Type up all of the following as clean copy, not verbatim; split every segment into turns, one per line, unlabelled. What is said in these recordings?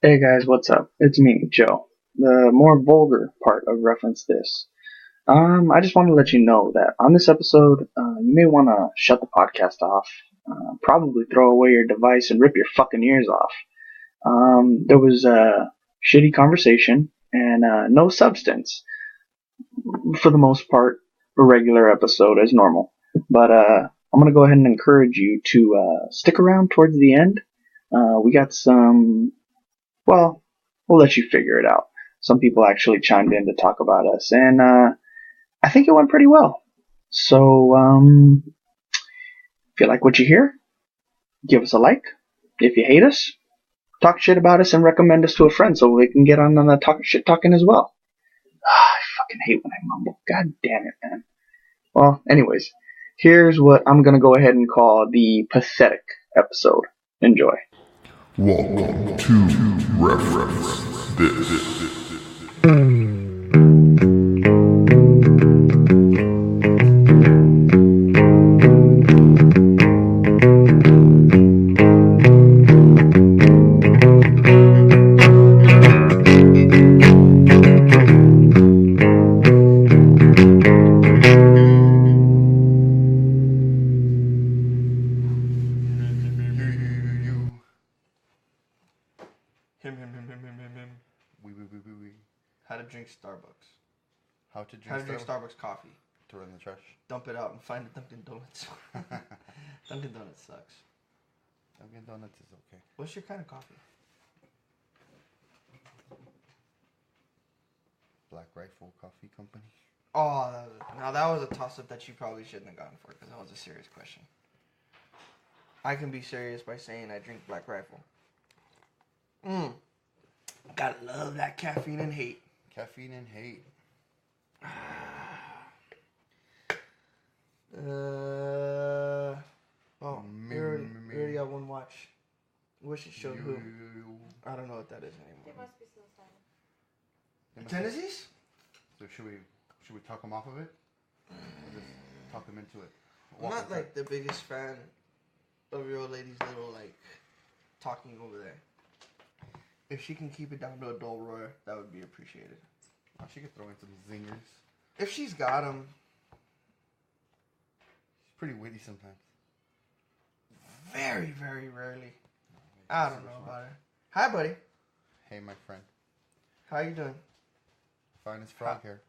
Hey guys, what's up? It's me, Joe. The more vulgar part of Reference This. I just want to let you know that on this episode, you may want to shut the podcast off, probably throw away your device and rip your fucking ears off. There was a shitty conversation and no substance for the most part. A regular episode as normal, but I'm gonna go ahead and encourage you to stick around towards the end. We got some well, we'll let you figure it out. Some people actually chimed in to talk about us, and I think it went pretty well. So, if you like what you hear, give us a like. If you hate us, talk shit about us and recommend us to a friend so we can get on the shit talking as well. I fucking hate when I mumble. God damn it, man. Well, anyways, here's what I'm gonna go ahead and call the pathetic episode. Enjoy.
Welcome to Reference This.
Him.
We.
How to drink Starbucks.
How to drink,
How to drink Starbucks coffee.
Throw it in the trash.
Dump it out and find a Dunkin' Donuts. Dunkin' Donuts sucks.
Dunkin' Donuts is okay.
What's your kind of coffee?
Black Rifle Coffee Company.
Oh, that was a toss-up that you probably shouldn't have gone for because that was a serious question. I can be serious by saying I drink Black Rifle. Gotta love that caffeine and hate.
Caffeine and hate.
We already got one watch. Wish it showed who. I don't know what that is anymore.
It must be still silent.
Tennessee's?
So should we talk him off of it? Or just talk him into it?
I'm not like the biggest fan of your old lady's little like talking over there. If she can keep it down to a dull roar, that would be appreciated.
Oh, she could throw in some zingers.
If she's got them.
She's pretty witty sometimes.
Very, very rarely. I don't know about her. Hi, buddy.
Hey, my friend.
How you doing?
Fine as frog hair.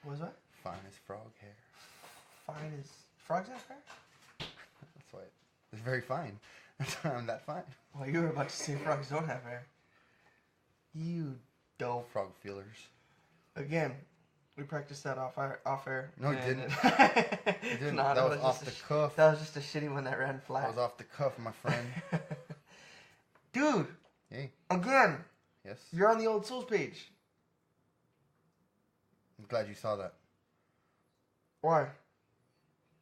What's that?
Fine as frog hair.
Fine as... Frogs have hair?
That's why it's very fine. That's why I'm that fine.
Well, you were about to say frogs don't have hair. You dope.
Frog feelers.
Again, we practiced that off air.
No, you didn't.
You
didn't.
Nah,
that was off the cuff.
That was just a shitty one that ran flat.
That was off the cuff, my friend.
Dude.
Hey.
Again.
Yes.
You're on the Old Souls page.
I'm glad you saw that.
Why?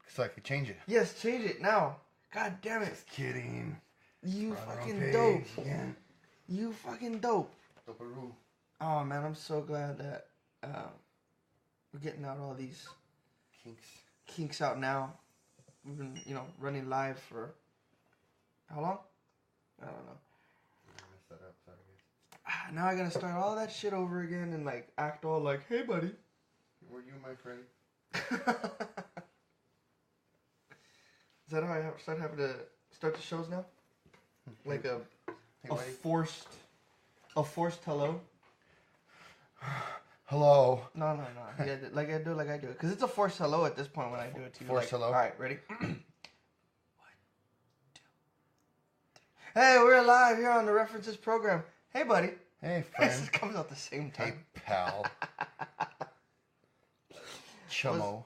So I could change it.
Yes, change it now. God damn it.
Just kidding.
You
We're on our own
fucking
page.
dope.
Yeah.
You fucking dope.
Doparoo.
Oh man, I'm so glad that we're getting out all these kinks out now. We've been, running live for how long? I don't know.
I messed that up. Sorry, guys.
Now I gotta start all that shit over again and like act all like, hey buddy.
Were you my friend?
Is that how I start having to start the shows now? Like a forced hello?
Hello.
No. Yeah, like I do it. Because it's a forced hello at this point when I do it to you.
Forced hello?
Alright, ready? 1, 2, 3. Hey, we're live here on the References program. Hey, buddy.
Hey,
This
friend.
comes out at the same
Hey,
time.
pal. Chummo.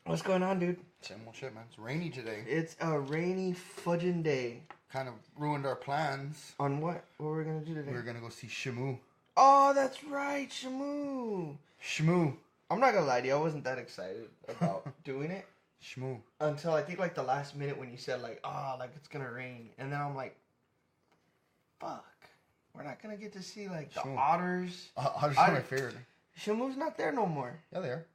What's going on, dude?
Same old shit, man. It's rainy today.
It's a rainy fudging day.
Kind of ruined our plans.
On what? What were we going to do today?
We were going to go see Shamu.
Oh, that's right, Shamu.
Shmoo.
I'm not going to lie to you. I wasn't that excited about doing it.
Shmoo.
Until I think like the last minute when you said like, like it's going to rain. And then I'm like, fuck. We're not going to get to see like the
Shamu.
otters.
Otters are my favorite.
Shamu's not there no more.
Yeah, they are.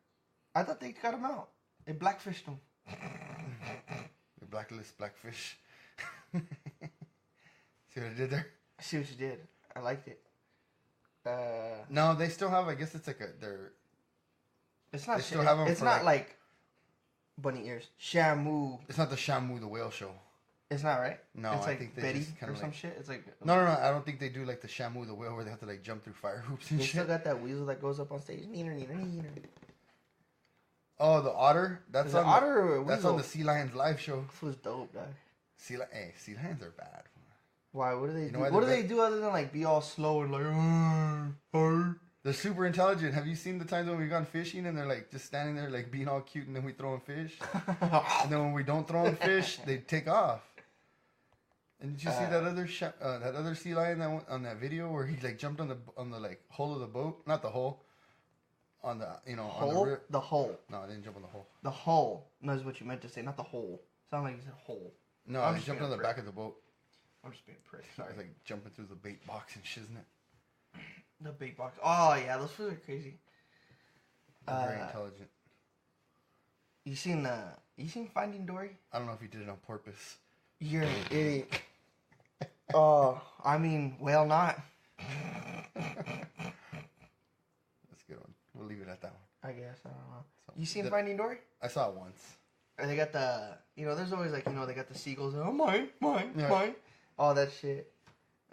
I thought they cut him out. They blackfished him.
The blacklist blackfish. See what I did there?
I see what you did. I liked it.
No, they still have. I guess it's like
It's not.
They still have 'em
It's
for,
not like bunny ears. Shamu.
It's not the Shamu the whale show.
It's not right.
No,
it's
I
like
think they
Betty
just kind
or
of
some
like.
shit. It's like
No. I don't think they do like the Shamu the whale where they have to like jump through fire hoops and
They
shit.
still got that weasel that goes up on stage. Neener, neener, neener.
Oh, the otter. That's
Is
on
it otter or a
That's
weasel?
on the Sea Lions live show.
This was dope, dog.
Sea Lions are bad.
Why? What do they do?
why
What do
they're
they do other than like be all slow and like?
They're super intelligent. Have you seen the times when we've gone fishing and they're like just standing there like being all cute and then we throw them fish? And then when we don't throw them fish, they take off. And did you see that other sea lion that went on that video where he like jumped on the like hole of the boat? Not the hole. On the
Hole?
on
The hole.
No, I didn't jump on the hole.
The hole. No, is what you meant to say, not the hole. Sound like you said hole.
No,
I'm
he
just
jumped
being
on
a
the
prick.
back of the boat.
I'm just being a prick.
I
Sorry.
was like jumping through the bait box and shiznit.
The big box. Oh yeah, those fools are crazy.
They're very intelligent.
You seen Finding Dory?
I don't know if he did it on purpose.
You're an idiot. Oh, I mean, well, not.
That's a good one. We'll leave it at that one.
I guess I don't know.
So,
You seen Finding Dory?
I saw it once.
Or they got there's always like, they got the seagulls. Oh, mine,
Yeah.
mine. All that shit.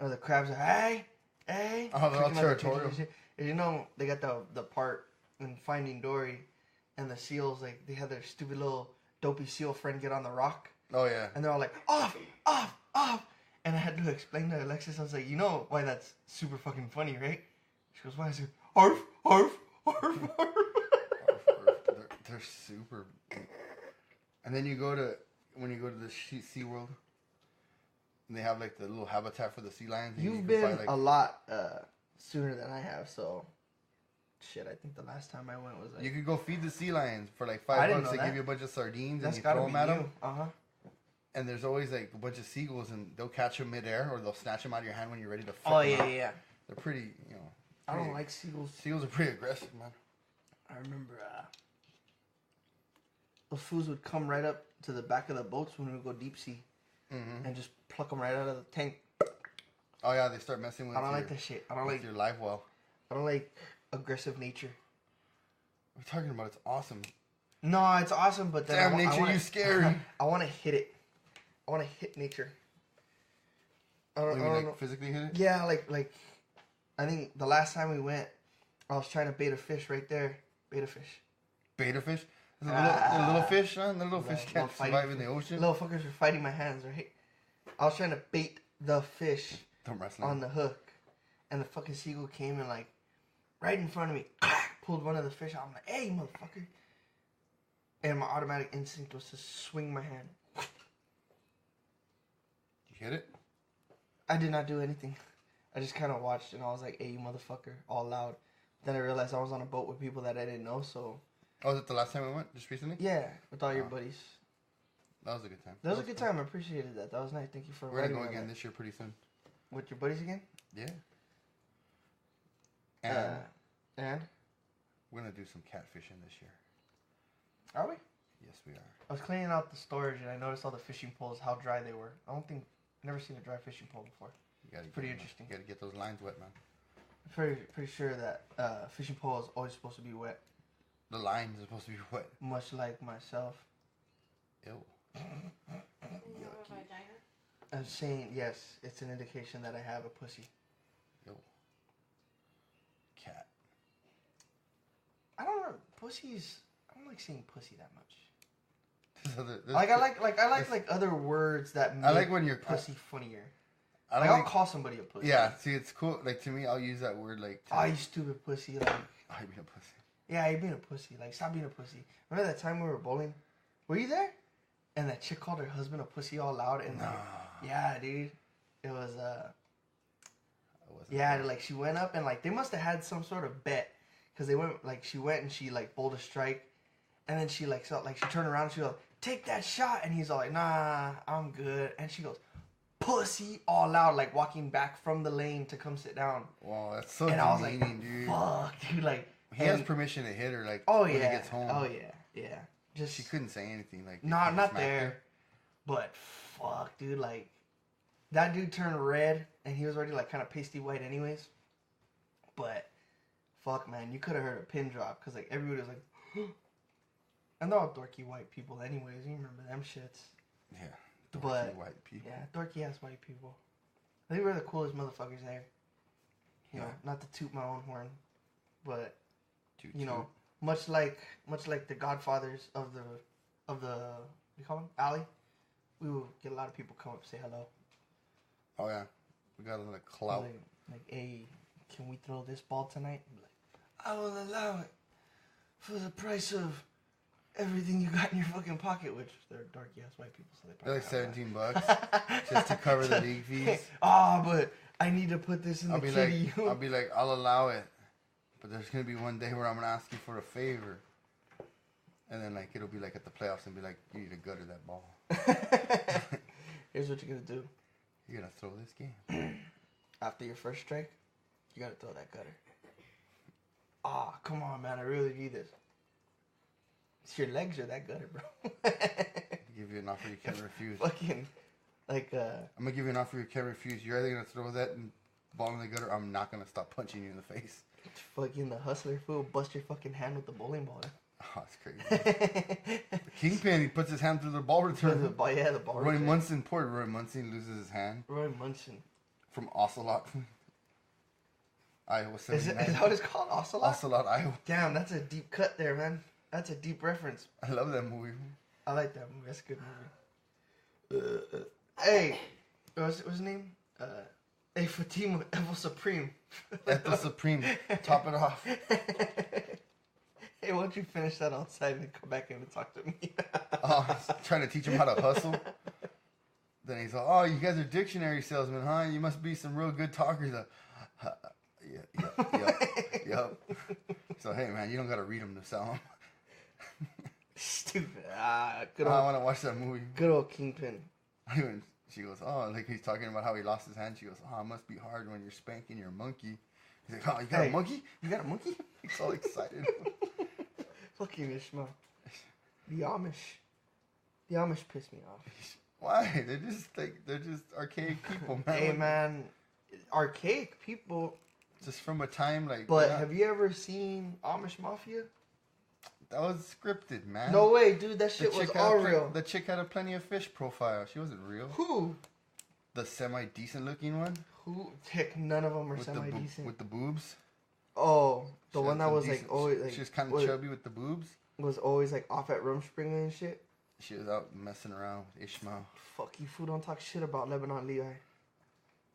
Or the crabs are, hey.
Oh, they're all
Kicking out the
territorial.
pictures and shit. They got the part in Finding Dory, and the seals, like, they had their stupid little dopey seal friend get on the rock,
Oh yeah.
and they're all like, off. And I had to explain to Alexis, I was like, you know why that's super fucking funny, right? She goes, why? I said, arf, arf, arf, arf.
They're super. And then when you go to the Sea World, and they have like the little habitat for the sea lions. and you
You've
can
been
buy, like,
a lot sooner than I have, so shit. I think the last time I went was like
You could go feed the sea lions for like
I
$5.
didn't know
They
that.
give you a bunch of sardines
that's
and you
gotta
throw
be
them at
new.
them. And there's always like a bunch of seagulls, and they'll catch them midair, or they'll snatch them out of your hand when you're ready to.
Oh
flip 'em
yeah.
out. They're pretty,
I
pretty-
don't like seagulls.
Seagulls are pretty aggressive, man.
I remember those fools would come right up to the back of the boats when we would go deep sea, and just pluck them right out of the tank.
Oh yeah, they start messing with.
I don't like that shit. I don't
with
like.
your live well.
I don't like aggressive nature.
We're talking about it's awesome.
No, it's awesome, but then
Damn
I
nature,
wanna,
you scary.
I want to hit it. I want to hit nature. I
You
don't
mean,
know.
like physically hit it?
Yeah, like I think the last time we went, I was trying to bait a fish right there. Bait a fish.
Beta fish. The little fish, huh? The little fish
Little
can't
fighting
survive in the
fish.
ocean.
Little fuckers were fighting my hands, right? I was trying to bait the fish
Don't wrestle.
on the hook, and the fucking seagull came and like right in front of me, pulled one of the fish out. I'm like, "Hey, motherfucker!" And my automatic instinct was to swing my hand.
You hit it?
I did not do anything. I just kind of watched, and I was like, "Hey, you motherfucker!" all loud. Then I realized I was on a boat with people that I didn't know, so
Oh, was it the last time we went? Just recently?
yeah, with all your
Oh.
buddies.
That was a good time.
That was a good time. I appreciated that. That was nice. Thank you for
We're gonna
inviting
go
me on
again
that.
this year pretty soon.
With your buddies again.
Yeah. And
And
we're gonna do some catfishing this year.
are we?
Yes, we are.
I was cleaning out the storage and I noticed all the fishing poles, how dry they were. I've never seen a dry fishing pole before.
You gotta
Pretty
get,
interesting.
You gotta get those lines wet, man.
I'm pretty sure that fishing pole is always supposed to be wet,
The lines are supposed to be wet.
much like myself.
Ew.
You have a vagina?
I'm saying yes, it's an indication that I have a pussy.
Ew. Cat.
I don't know, pussies. I don't like saying pussy that much.
There's
I like other words that make
I like when you're
pussy funnier.
I
Like,
don't
I'll
like,
call somebody a pussy.
yeah, see, it's cool. Like, to me, I'll use that word, like,
Oh, you stupid pussy. Like,
I mean, a pussy.
yeah, you're being a pussy. Like, stop being a pussy. Remember that time we were bowling? Were you there? And that chick called her husband a pussy all loud. And like, yeah, dude. It was,
I wasn't
yeah,
there.
like, she went up and, like, they must have had some sort of bet. Because they went, like, she went and she, like, bowled a strike. And then she, like, she turned around and she goes, take that shot. And he's all like, nah, I'm good. And she goes, pussy, all loud, like, walking back from the lane to come sit down.
Wow, that's so
And I was like,
demeaning, dude.
fuck, dude, like.
He has permission to hit her, like,
Oh,
when
yeah.
he gets home.
Oh, yeah, yeah. Just,
She couldn't say anything, like,
not
he smacked
there.
her.
But, fuck, dude, like, that dude turned red, and he was already, like, kind of pasty white anyways. But, fuck, man, you could have heard a pin drop because, like, everybody was like, and they're all dorky white people anyways. You remember them shits.
Yeah.
But,
white people.
yeah, dorky-ass white people. I think we're the coolest motherfuckers there. You know, not to toot my own horn, but, you know, much like the godfathers of the, what do you call them? Alley, we will get a lot of people come up and say hello.
Oh, yeah. We got a lot of clout.
Like, hey, can we throw this ball tonight? I'm like, I will allow it for the price of everything you got in your fucking pocket, which they're dorky ass white people, so they
They're
probably
like $17 just to cover the league fees.
But I need to put this in the kitty.
I'll be like, I'll allow it, but there's gonna be one day where I'm gonna ask you for a favor, and then like it'll be like at the playoffs and be like, you need to gutter that ball.
Here's what you're gonna do.
You're gonna throw this game.
After your first strike, you gotta throw that gutter. Come on, man, I really need this. It's your legs are that gutter, bro.
Give you an offer you can't refuse.
Fucking, like,
I'm gonna give you an offer you can't refuse. You're either gonna throw that ball in the gutter, or I'm not gonna stop punching you in the face.
fucking the hustler fool bust your fucking hand with the bowling ball.
Oh, it's crazy. Kingpin, he puts his hand through the ball return.
The ball
Roy
return.
Munson, poor Roy Munson loses his hand.
Roy Munson.
From Ocelot, Iowa.
Is that what it's called? Ocelot?
Ocelot, Iowa.
Damn, that's a deep cut there, man. That's a deep reference.
I love that movie.
I like that movie. That's a good movie. Hey, what's his name? Hey, Fatima, Evil Supreme.
Ethel Supreme, top it off.
Hey, why don't you finish that outside and come back in and talk to me?
Trying to teach him how to hustle. Then he's like, oh, you guys are dictionary salesmen, huh? You must be some real good talkers. Yep. So, hey, man, you don't got to read them to sell them.
Stupid.
I want to watch that movie.
Good old Kingpin.
She goes, oh, like he's talking about how he lost his hand. She goes, oh, it must be hard when you're spanking your monkey. He's like, oh, you got a monkey? You got a monkey? He's all excited.
Fucking Ishmael. The Amish piss me off.
Why? They're just archaic people, man.
Hey, man, archaic people.
Just from a time like.
But have you ever seen Amish Mafia?
That was scripted, man.
No way, dude. That shit was all real.
The chick had a Plenty of Fish profile. She wasn't real.
Who?
The semi-decent looking one.
Who? Heck, none of them are semi-decent.
With the boobs.
Oh, the one that was like always like.
She was kind of chubby with the boobs.
Was always like off at Rumspringa and shit.
She was out messing around with Ishmael.
Fuck you, fool! Don't talk shit about Lebanon Levi.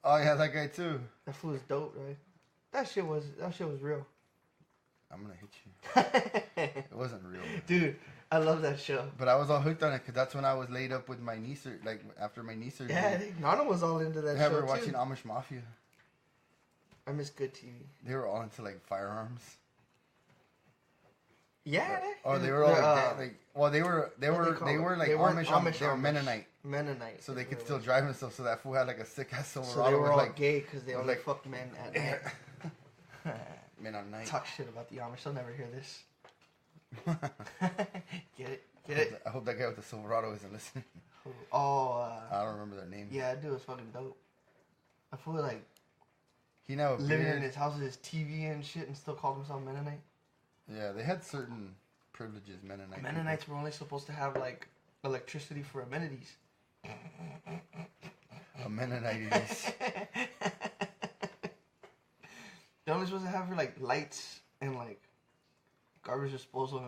Oh yeah, that guy too.
That fool is dope, right? That shit was real.
I'm gonna hit you. It wasn't real, man.
Dude. I love that show.
But I was all hooked on it because that's when I was laid up with my niece, like after my niece surgery.
Yeah, Nana was all into that show.
Yeah, we were watching Amish Mafia.
I miss good TV.
They were all into like firearms.
Yeah.
They were all like they were like Amish. They were Mennonite.
Mennonite.
So they could still drive and stuff. So that fool had like a sick ass Silverado.
So they were all
like,
gay because they only fucked men at night.
Men on night.
Talk shit about the Amish. They'll never hear this. Get it?
I hope that guy with the Silverado isn't listening.
I
don't remember their names.
Yeah, that dude was fucking dope. I feel like
he now
living in his house with his TV and shit and still called himself Mennonite.
Yeah, they had certain privileges.
Mennonites were only supposed to have like electricity for amenities.
Amenities.
They're only supposed to have like lights and like garbage disposal.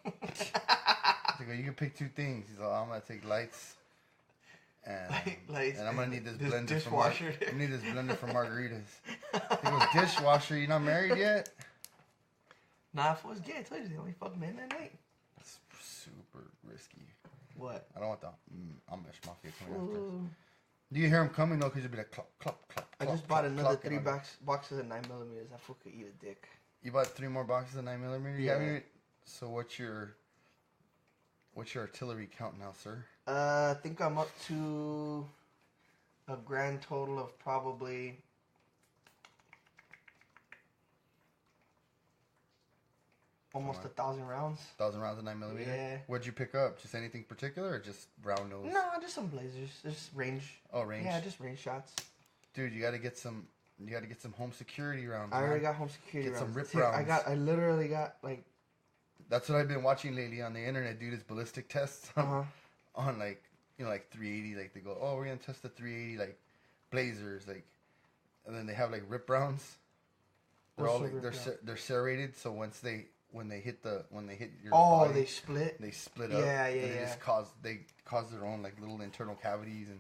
You can pick two things. He's like, I'm gonna take lights, and I'm gonna need this blender
dishwasher.
I need this blender for margaritas. He goes, dishwasher. You not married yet?
Nah, if it was gay, I told you they only fuck men at night.
That's super risky.
What?
I don't want the Amish Mafia coming after us. Do you hear him coming though? Because you'll be like, clop, clop, clop.
I just bought another 3 boxes of 9mm. That fool could eat a dick.
You bought 3 more boxes of 9mm?
Yeah.
So what's your artillery count now, sir?
I think I'm up to a grand total of probably almost 1,000 rounds.
1,000 rounds of 9mm?
Yeah.
What'd you pick up? Just anything particular or just round nose?
No, just some blazers. Just range.
Oh, range?
Yeah, just range shots.
Dude, you gotta get some You got to get some home security rounds.
I already got home security
Get
rounds.
some rip
Dude,
rounds.
I literally got like.
That's what I've been watching lately on the internet, dude. Is ballistic tests on like 380. Like they go, oh, we're gonna test the 380 like blazers, like, and then they have like rip rounds. They're all like, they're serrated, so when they hit your body,
they split.
They split up.
Yeah.
They cause their own like little internal cavities and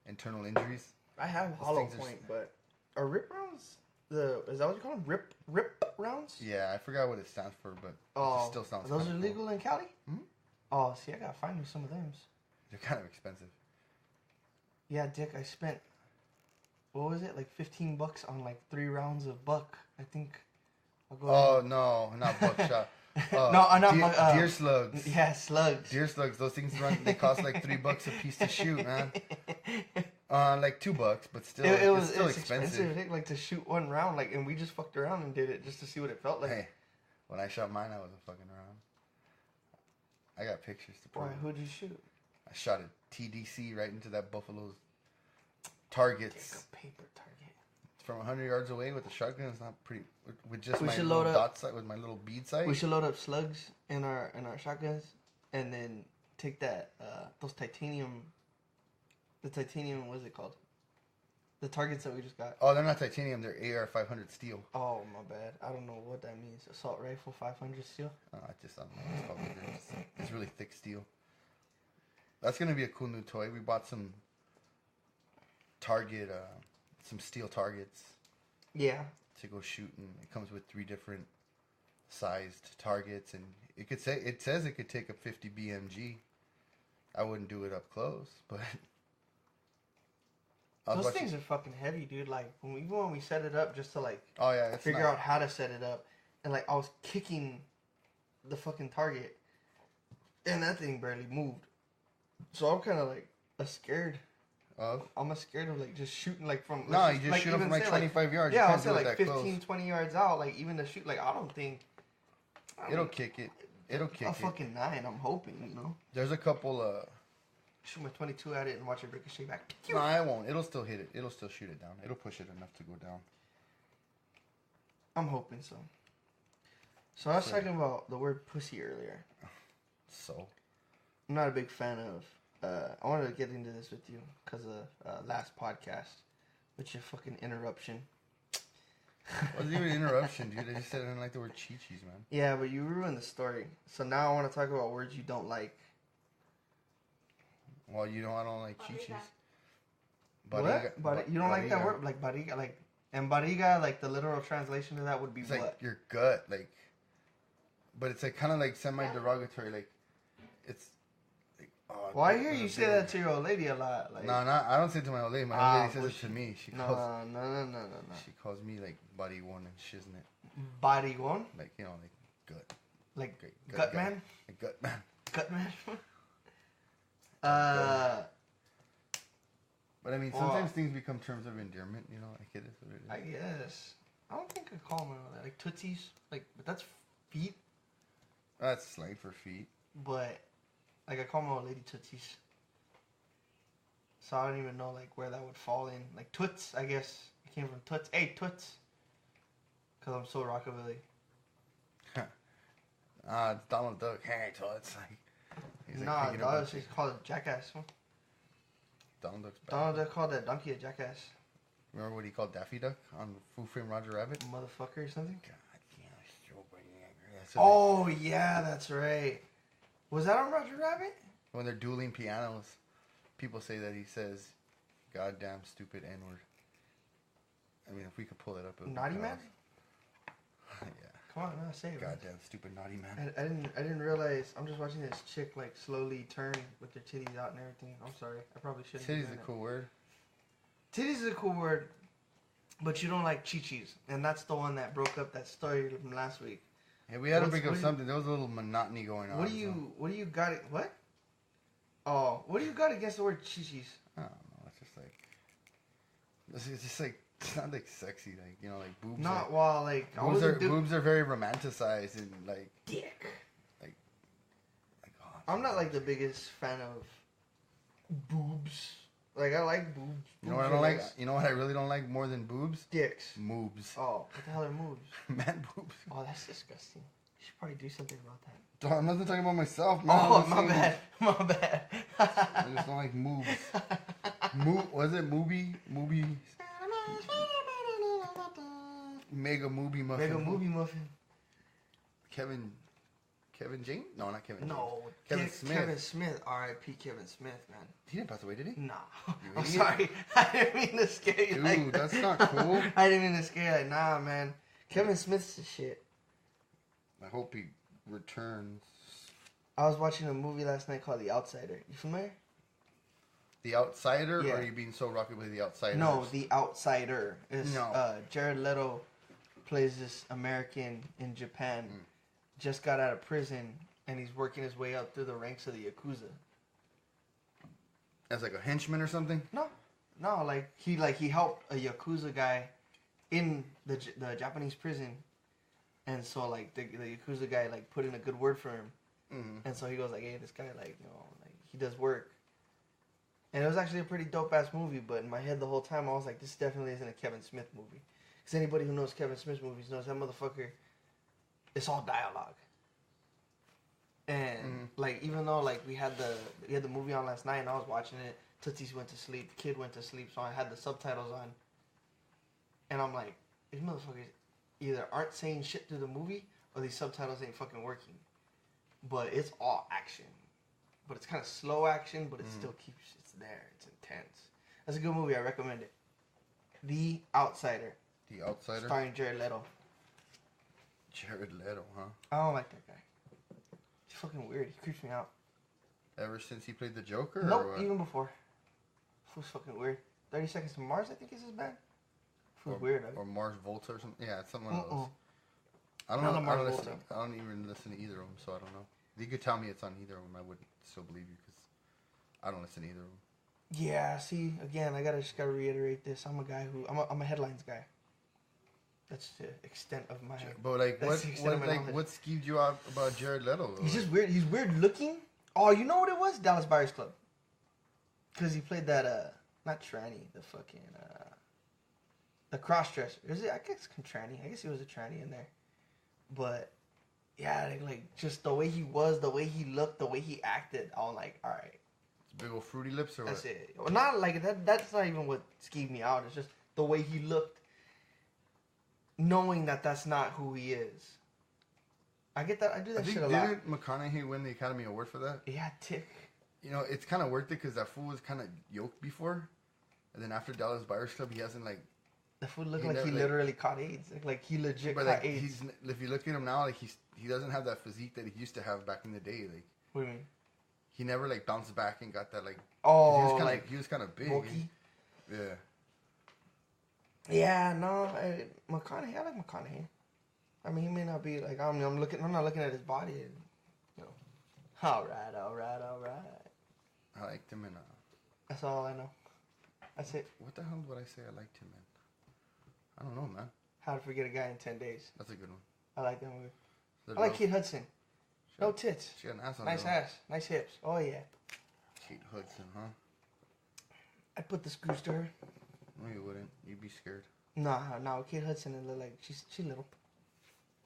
internal injuries.
I have hollow point, but are rip rounds is that what you call them? Rip rounds?
Yeah, I forgot what it stands for, but it still sounds.
Those are legal
cool.
in Cali?
Mm-hmm.
Oh, see, I gotta find me some of them.
They're kind of expensive.
Yeah, Dick, I spent what was it, like $15 on like 3 rounds of buck. I think I'll go.
Oh no, not buckshot.
No, not
deer slugs.
Yeah, slugs.
Deer slugs. Those things they cost like $3 a piece to shoot, man. Like $2, but still, it's still expensive.
Like to shoot one round, like, and we just fucked around and did it just to see what it felt like.
Hey, when I shot mine, I wasn't fucking around. I got pictures to prove.
Why? Who'd you shoot?
I shot a TDC right into that buffalo's targets.
Take a paper target.
From 100 yards away with a shotgun. It's not pretty. With just
We
my
should
little
load up-
dot sight, with my little bead sight.
We should load up slugs in our shotguns, and then take that those titanium. The titanium, what is it called? The targets that we just got.
Oh, they're not titanium. They're AR-500 steel.
Oh, my bad. I don't know what that means. Assault rifle 500 steel.
I don't know. It's called it's really thick steel. That's gonna be a cool new toy. We bought some target, some steel targets.
Yeah.
To go shoot, and it comes with 3 different sized targets, and it says it could take a 50 BMG. I wouldn't do it up close, but
those things are fucking heavy, dude. Like when we set it up just to like
figure
out how to set it up, and like I was kicking the fucking target, and that thing barely moved. So I'm kind of like scared. I'm scared of like just shooting like from.
No, you just shoot them from like 25 yards.
Yeah, I'll say like 15, 20 yards out. Like even to shoot, like I don't think.
It'll kick it. It'll kick it.
A fucking 9. I'm hoping, you know.
There's a couple.
Shoot my 22 at it and watch it ricochet back.
No, I won't. It'll still hit it. It'll still shoot it down. It'll push it enough to go down.
I'm hoping so. So I was talking about the word pussy earlier.
So.
I'm not a big fan of. I wanted to get into this with you because of last podcast, with your fucking interruption.
Wasn't even an interruption, dude. I just said I didn't like the word chi-chis, man.
Yeah, but you ruined the story. So now I want to talk about words you don't like.
Well, you know I don't like chi-chis.
What? You don't like that word? Like barriga? Like, and barriga, like the literal translation of that would be
it's
what?
Like your gut, like. But it's like kind of like semi-derogatory, like. It's. Like, oh,
well, I hear you say that to your old lady a lot. Like,
no, I don't say it to my old lady. My old lady says it to me.
No.
She calls me like body one and shiznit.
Body one?
Like, you know, like gut.
Like gut man?
Like gut man.
Gut man?
But I mean, sometimes things become terms of endearment, you know, like it is what it is.
I guess. I don't think I call them that. Like tootsies, like, but that's feet.
That's slang for feet.
But, like, I call my old lady tootsies. So I don't even know, like, where that would fall in. Like, toots, I guess. It came from toots. Hey, toots. Because I'm so rockabilly.
It's Donald Duck. Hey, toots. Like, he's
nah, Donald Duck called it jackass. Huh?
Donald Duck's bad.
Donald Duck called that donkey a jackass.
Remember what he called Daffy Duck on Who Framed Roger Rabbit?
Motherfucker or something?
God damn,
oh, yeah, that's right. Was that on Roger Rabbit?
When they're dueling pianos, people say that he says, "Goddamn stupid N-word." I mean, if we could pull it up.
Naughty man?
Yeah.
Come on, no, say it.
Goddamn stupid naughty man.
I didn't realize. I'm just watching this chick like slowly turn with their titties out and everything. I'm sorry. I probably shouldn't.
Titties is a cool word.
Titties is a cool word, but you don't like chi-chis, and that's the one that broke up that story from last week.
Yeah, we had to bring up something. There was a little monotony going on.
What do you got? What? Oh, what do you got against the word chi-chis?
I don't know. It's just like. It's just like. It's not like sexy, like, you know, like boobs.
Not while like
boobs are very romanticized and like
dick.
Like
I'm not like the biggest fan of boobs. Like, I like boobs.
You know what I don't like? You know what I really don't like more than boobs?
Dicks.
Moobs.
Oh, what the hell are moobs?
Man boobs.
Oh, that's disgusting. You should probably do something about that.
Dog, I'm not talking about myself, man.
Oh, my bad. My bad.
I just don't like moobs. Was it Mooby? Mega Mooby Muffin.
Mega movie muffin.
Kevin James? No, not Kevin
No.
James. Kevin Smith.
Kevin Smith. R.I.P. Kevin Smith, man.
He didn't pass away, did he?
Nah.
You
I'm
idiot.
sorry. I didn't mean to scare you.
Dude,
like
that's not cool.
I didn't mean to scare you. Like, nah, man. Kevin Smith's the shit.
I hope he returns.
I was watching a movie last night called The Outsider. You familiar?
The Outsider?
Yeah.
Or are you being so rocky with The Outsider?
No, The Outsider. It's,
No.
Jared Leto plays this American in Japan. Just got out of prison, and he's working his way up through the ranks of the Yakuza.
As like a henchman or something?
No, like he helped a Yakuza guy in the Japanese prison, and so like the Yakuza guy like put in a good word for him, and so he goes like, hey, this guy like he does work, and it was actually a pretty dope ass movie. But in my head the whole time I was like, this definitely isn't a Kevin Smith movie, because anybody who knows Kevin Smith movies knows that motherfucker. It's all dialogue. And like even though like we had the movie on last night and I was watching it, Tootsies went to sleep, the kid went to sleep, so I had the subtitles on. And I'm like, these motherfuckers either aren't saying shit through the movie or these subtitles ain't fucking working. But it's all action. But it's kind of slow action, but it still it's there. It's intense. That's a good movie. I recommend it. The Outsider.
The Outsider?
Starring Jared Leto.
Jared Leto, huh?
I don't like that guy. He's fucking weird. He creeps me out.
Ever since he played the Joker?
Nope,
or what?
even before. Fool's fucking weird. 30 Seconds to Mars, I think is his band. Fool's weird.
Or Mars Volta or something. Yeah, it's something one of those. I
Not
don't
a
know.
Mars Volta.
I don't even listen to either of them, so I don't know. You could tell me it's on either of them, I would still believe you because I don't listen to either of them.
Yeah, see, again, I just gotta reiterate this. I'm a guy I'm a headlines guy. That's the extent of my.
But like,
that's the extent of my knowledge.
what skeeved you out about Jared Leto? Though?
He's just weird. He's weird looking. Oh, you know what it was? Dallas Buyers Club. Cause he played that not tranny, the fucking the crossdresser. Is it? I guess tranny. I guess he was a tranny in there. But yeah, like just the way he was, the way he looked, the way he acted. I'm like, all right.
It's big old fruity lips or
That's
what?
it. Well, not like that. That's not even what skeeved me out. It's just the way he looked, knowing that that's not who he is. I get that. I do that shit a lot.
Didn't McConaughey win the Academy Award for that?
Yeah, tick.
You know, it's kind of worth it because that fool was kind of yoked before, and then after Dallas Buyers Club, he hasn't like.
The food looked
He
like
never,
he
like-
literally caught AIDS. Like he legit
But
caught
like,
AIDS.
if you look at him now, like he doesn't have that physique that he used to have back in the day. Like
What do you mean?
he never like bounced back and got that like.
Oh,
he was kind of big.
bulky.
Yeah.
Yeah, no, McConaughey. I like McConaughey. I mean, he may not be like I'm not looking at his body. And, all right.
I liked him in.
That's all I know. That's it.
What the hell would I say I liked him in? I don't know, man.
How to Forget a Guy in 10 Days.
That's a good one.
I like that movie.
The
I like
Love-
Kate Hudson. No tits.
She had an ass on
Nice
her.
ass. Nice hips. Oh yeah.
Kate Hudson, huh?
I'd put the screws to her.
No, you wouldn't. You'd be scared.
No, Kate Hudson and like she's little.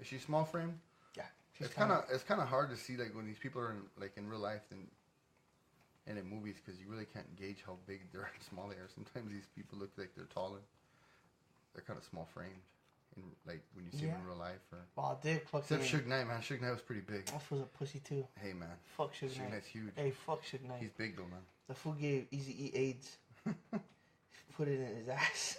Is she small framed?
Yeah. She's
It's kind of hard to see like when these people are in real life and in movies because you really can't gauge how big or small they are. Sometimes these people look like they're taller. They're kind of small framed, in like when you see them in real life. Or
Wow, dick fucking.
except Suge Knight, man. Suge Knight was pretty big.
That was a pussy too.
Hey, man.
Fuck Suge
Suge
Knight.
Knight's huge.
Hey, fuck Suge Knight.
He's big though, man.
The fool gave Eazy-E AIDS. Put it in his ass.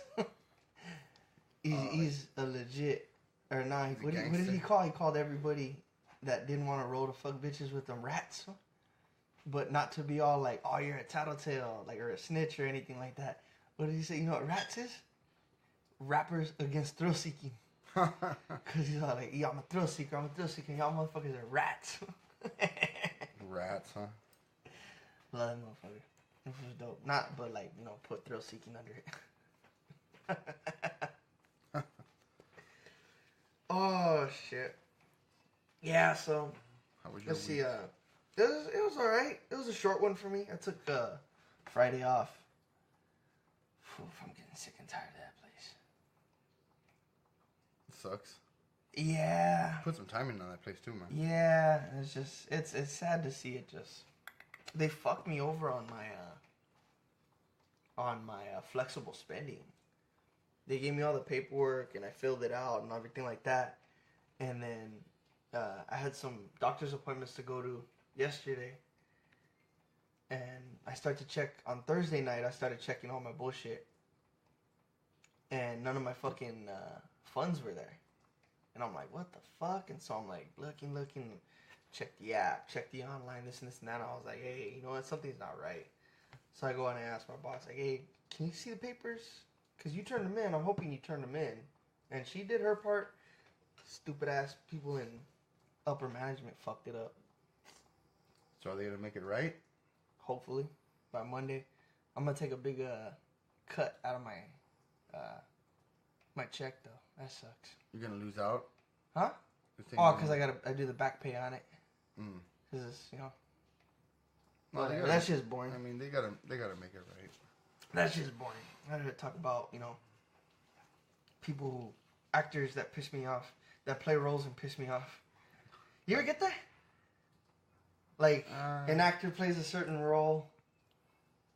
Eazy-E's a legit. Or nah, what did he
gangster.
call? He called everybody that didn't want to roll to fuck bitches with them rats. But not to be all like, oh, you're a tattletale, like, or a snitch or anything like that. What did he say? You know what rats is? Rappers against thrill seeking. Because he's all like, yeah, I'm a thrill seeker. Y'all motherfuckers are rats.
Rats, huh?
Love that motherfucker. This was dope. Not, but like, put thrill seeking under it. Oh, shit. Yeah, so,
How was your
let's
week?
see. It was alright. It was a short one for me. I took Friday off. Oof, I'm getting sick and tired of that place.
It sucks.
Yeah.
Put some time in on that place too, man.
Yeah, it's just it's sad to see it just. They fucked me over on my flexible spending. They gave me all the paperwork and I filled it out and everything like that. And then I had some doctor's appointments to go to yesterday. And I started to check on Thursday night. I started checking all my bullshit. And none of my fucking funds were there. And I'm like, what the fuck? And so I'm like, looking, check the app, check the online, this and that. And I was like, hey, you know what? Something's not right. So I go on and ask my boss, like, hey, can you see the papers? Because you turned them in. I'm hoping you turned them in. And she did her part. Stupid ass people in upper management fucked it up.
So are they going to make it right?
Hopefully. By Monday. I'm going to take a big cut out of my check, though. That sucks.
You're going to lose out?
Huh? Oh, because I do the back pay on it. Because it's, you know.
No,
that's just boring.
I mean, they gotta make it right.
That's just boring. I gotta talk about, you know, people who, actors that piss me off, that play roles and piss me off. You ever get that? Like, an actor plays a certain role,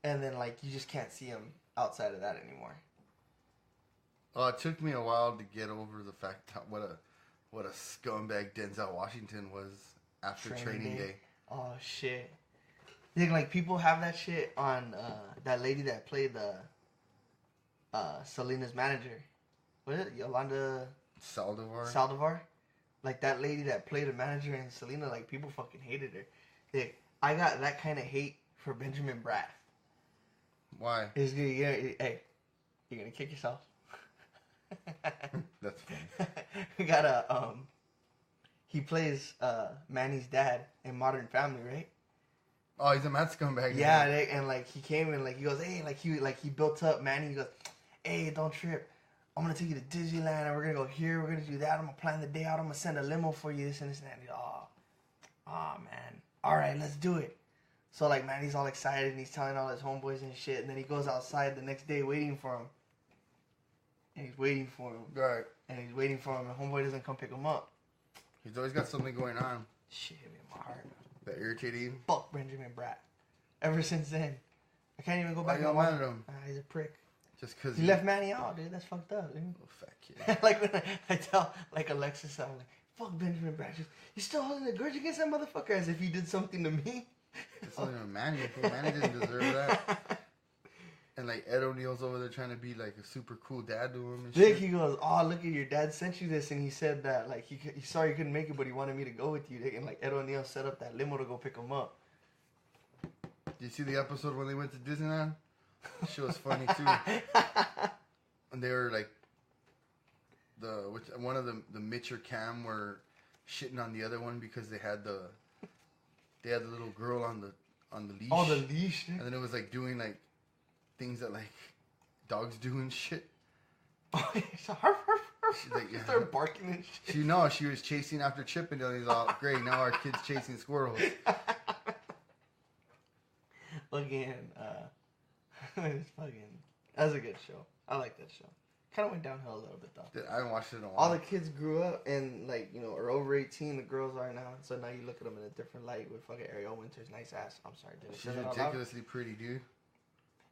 and then, like, you just can't see him outside of that anymore.
It took me a while to get over the fact that what a scumbag Denzel Washington was after training day.
Oh, shit. Like, people have that shit on that lady that played the Selena's manager. What is it? Yolanda Saldivar? Like, that lady that played a manager in Selena, like, people fucking hated her. Like, I got that kind of hate for Benjamin Bratt.
Why?
Hey, you're gonna kick yourself.
That's funny.
We got he plays Manny's dad in Modern Family, right?
Oh, he's a mad scumbag.
Yeah, and like he came and like he goes, hey, he built up Manny. He goes, hey, don't trip. I'm gonna take you to Disneyland and we're gonna go here. We're gonna do that. I'm gonna plan the day out. I'm gonna send a limo for you. This and this and that. And oh man. All right, let's do it. So like Manny's all excited and he's telling all his homeboys and shit. And then he goes outside the next day waiting for him. And he's waiting for him.
Right.
And he's waiting for him and homeboy doesn't come pick him up.
He's always got something going on.
Shit hit me in my heart.
That irritated you?
Fuck Benjamin Bratt. Ever since then. I can't even go back
and watch him.
He's a prick.
Just because
he left Manny out, dude. That's fucked up, dude.
Oh, fat kid.
Like when I tell like Alexis, I'm like, fuck Benjamin Bratt. She's, you still holding a grudge against that motherfucker as if he did something to me?
It's not even Manny. Manny didn't deserve that. And like Ed O'Neill's over there trying to be like a super cool dad to him and shit.
He goes, oh, look at your dad sent you this, and he said that like he sorry he couldn't make it, but he wanted me to go with you. And like Ed O'Neill set up that limo to go pick him up.
Did you see the episode when they went to Disneyland? That shit was funny too. And they were like one of the Mitch or Cam were shitting on the other one because they had the little girl on the leash.
Oh, the leash.
And then it was like doing like things that like dogs do and shit.
Oh, she's like,
yeah.
Started barking and shit.
She was chasing after Chippendale. And he's all great. Now our kid's chasing squirrels.
Again, it's fucking. That was a good show. I like that show. Kind of went downhill a little bit though.
I haven't watched it in a while.
All the kids grew up and like are over 18. The girls are now, so now you look at them in a different light with fucking Ariel Winter's nice ass. I'm sorry, did I
She's
say that out loud?
ridiculously pretty, dude.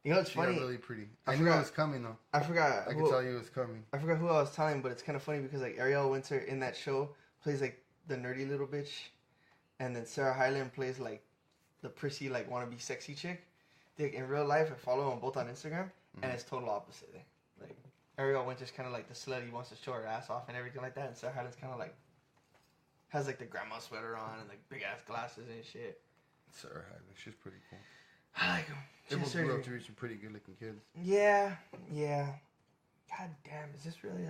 You know what's funny?
She's really pretty. I knew it was coming though.
I forgot.
I could tell you it was coming.
I forgot who I was telling, but it's kind of funny because like Ariel Winter in that show plays like the nerdy little bitch, and then Sarah Hyland plays like the prissy like wannabe sexy chick. Like, in real life, I follow them both on Instagram, and it's total opposite. Like Ariel Winter's kind of like the slutty, wants to show her ass off and everything like that, and Sarah Hyland's kind of like has like the grandma sweater on and like big ass glasses and shit.
Sarah Hyland, she's pretty cool.
I like them.
They both grew up to be some pretty good looking kids.
Yeah. God damn, is this really